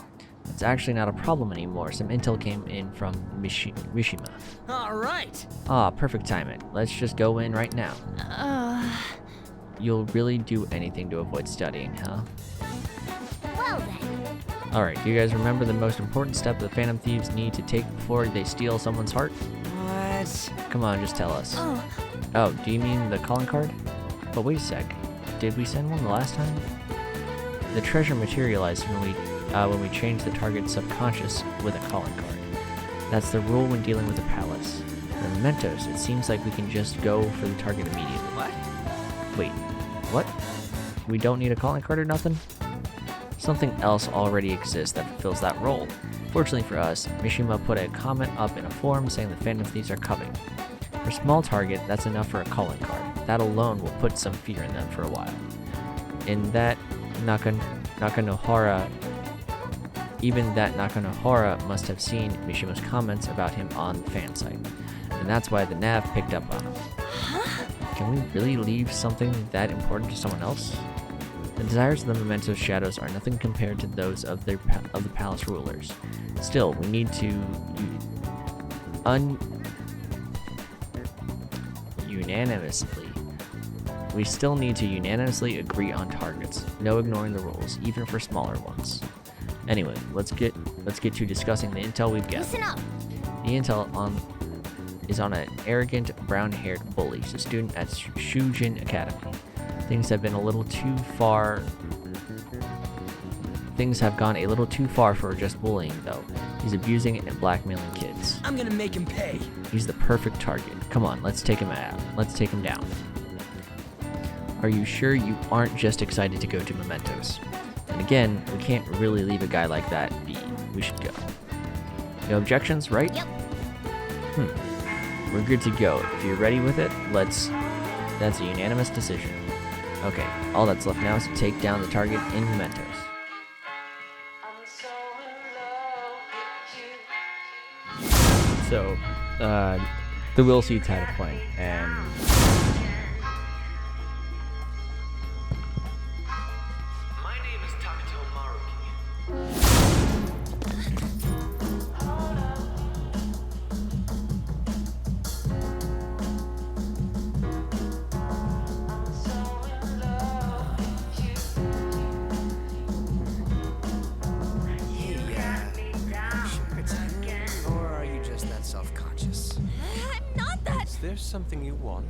It's actually not a problem anymore. Some intel came in from Mishima. All right. Perfect timing. Let's just go in right now. You'll really do anything to avoid studying, huh? Well then. Alright, do you guys remember the most important step the Phantom Thieves need to take before they steal someone's heart? What? Come on, just tell us. Oh, do you mean the calling card? But wait a sec. Did we send one the last time? The treasure materialized when we changed the target's subconscious with a calling card. That's the rule when dealing with a palace. The Mementos, it seems like we can just go for the target immediately. What? Wait, what? We don't need a calling card or nothing? Something else already exists that fulfills that role. Fortunately for us, Mishima put a comment up in a forum saying the Phantom Thieves are coming. For a small target, that's enough for a calling card. That alone will put some fear in them for a while. In that Nakanohara, even that Nakanohara must have seen Mishima's comments about him on the fan site. And that's why the Nav picked up on him. Can we really leave something that important to someone else? The desires of the Mementos shadows are nothing compared to those of the palace rulers. Still, we need to unanimously agree on targets. No ignoring the rules, even for smaller ones. Anyway, let's get to discussing the intel we've gathered. Listen up. The intel is on an arrogant, brown-haired bully, a student at Shujin Academy. Things have gone a little too far for just bullying, though. He's abusing and blackmailing kids. I'm gonna make him pay. He's the perfect target. Come on, let's take him out. Let's take him down. Are you sure you aren't just excited to go to Mementos? And again, we can't really leave a guy like that be. We should go. No objections, right? Yep. We're good to go. If you're ready with it, that's a unanimous decision. Okay, all that's left now is to take down the target in Mementos. So, the Will Seeds had a point, and my name is Takuto Maruki. Or are you just that self-conscious? I'm not that. Is there something you want?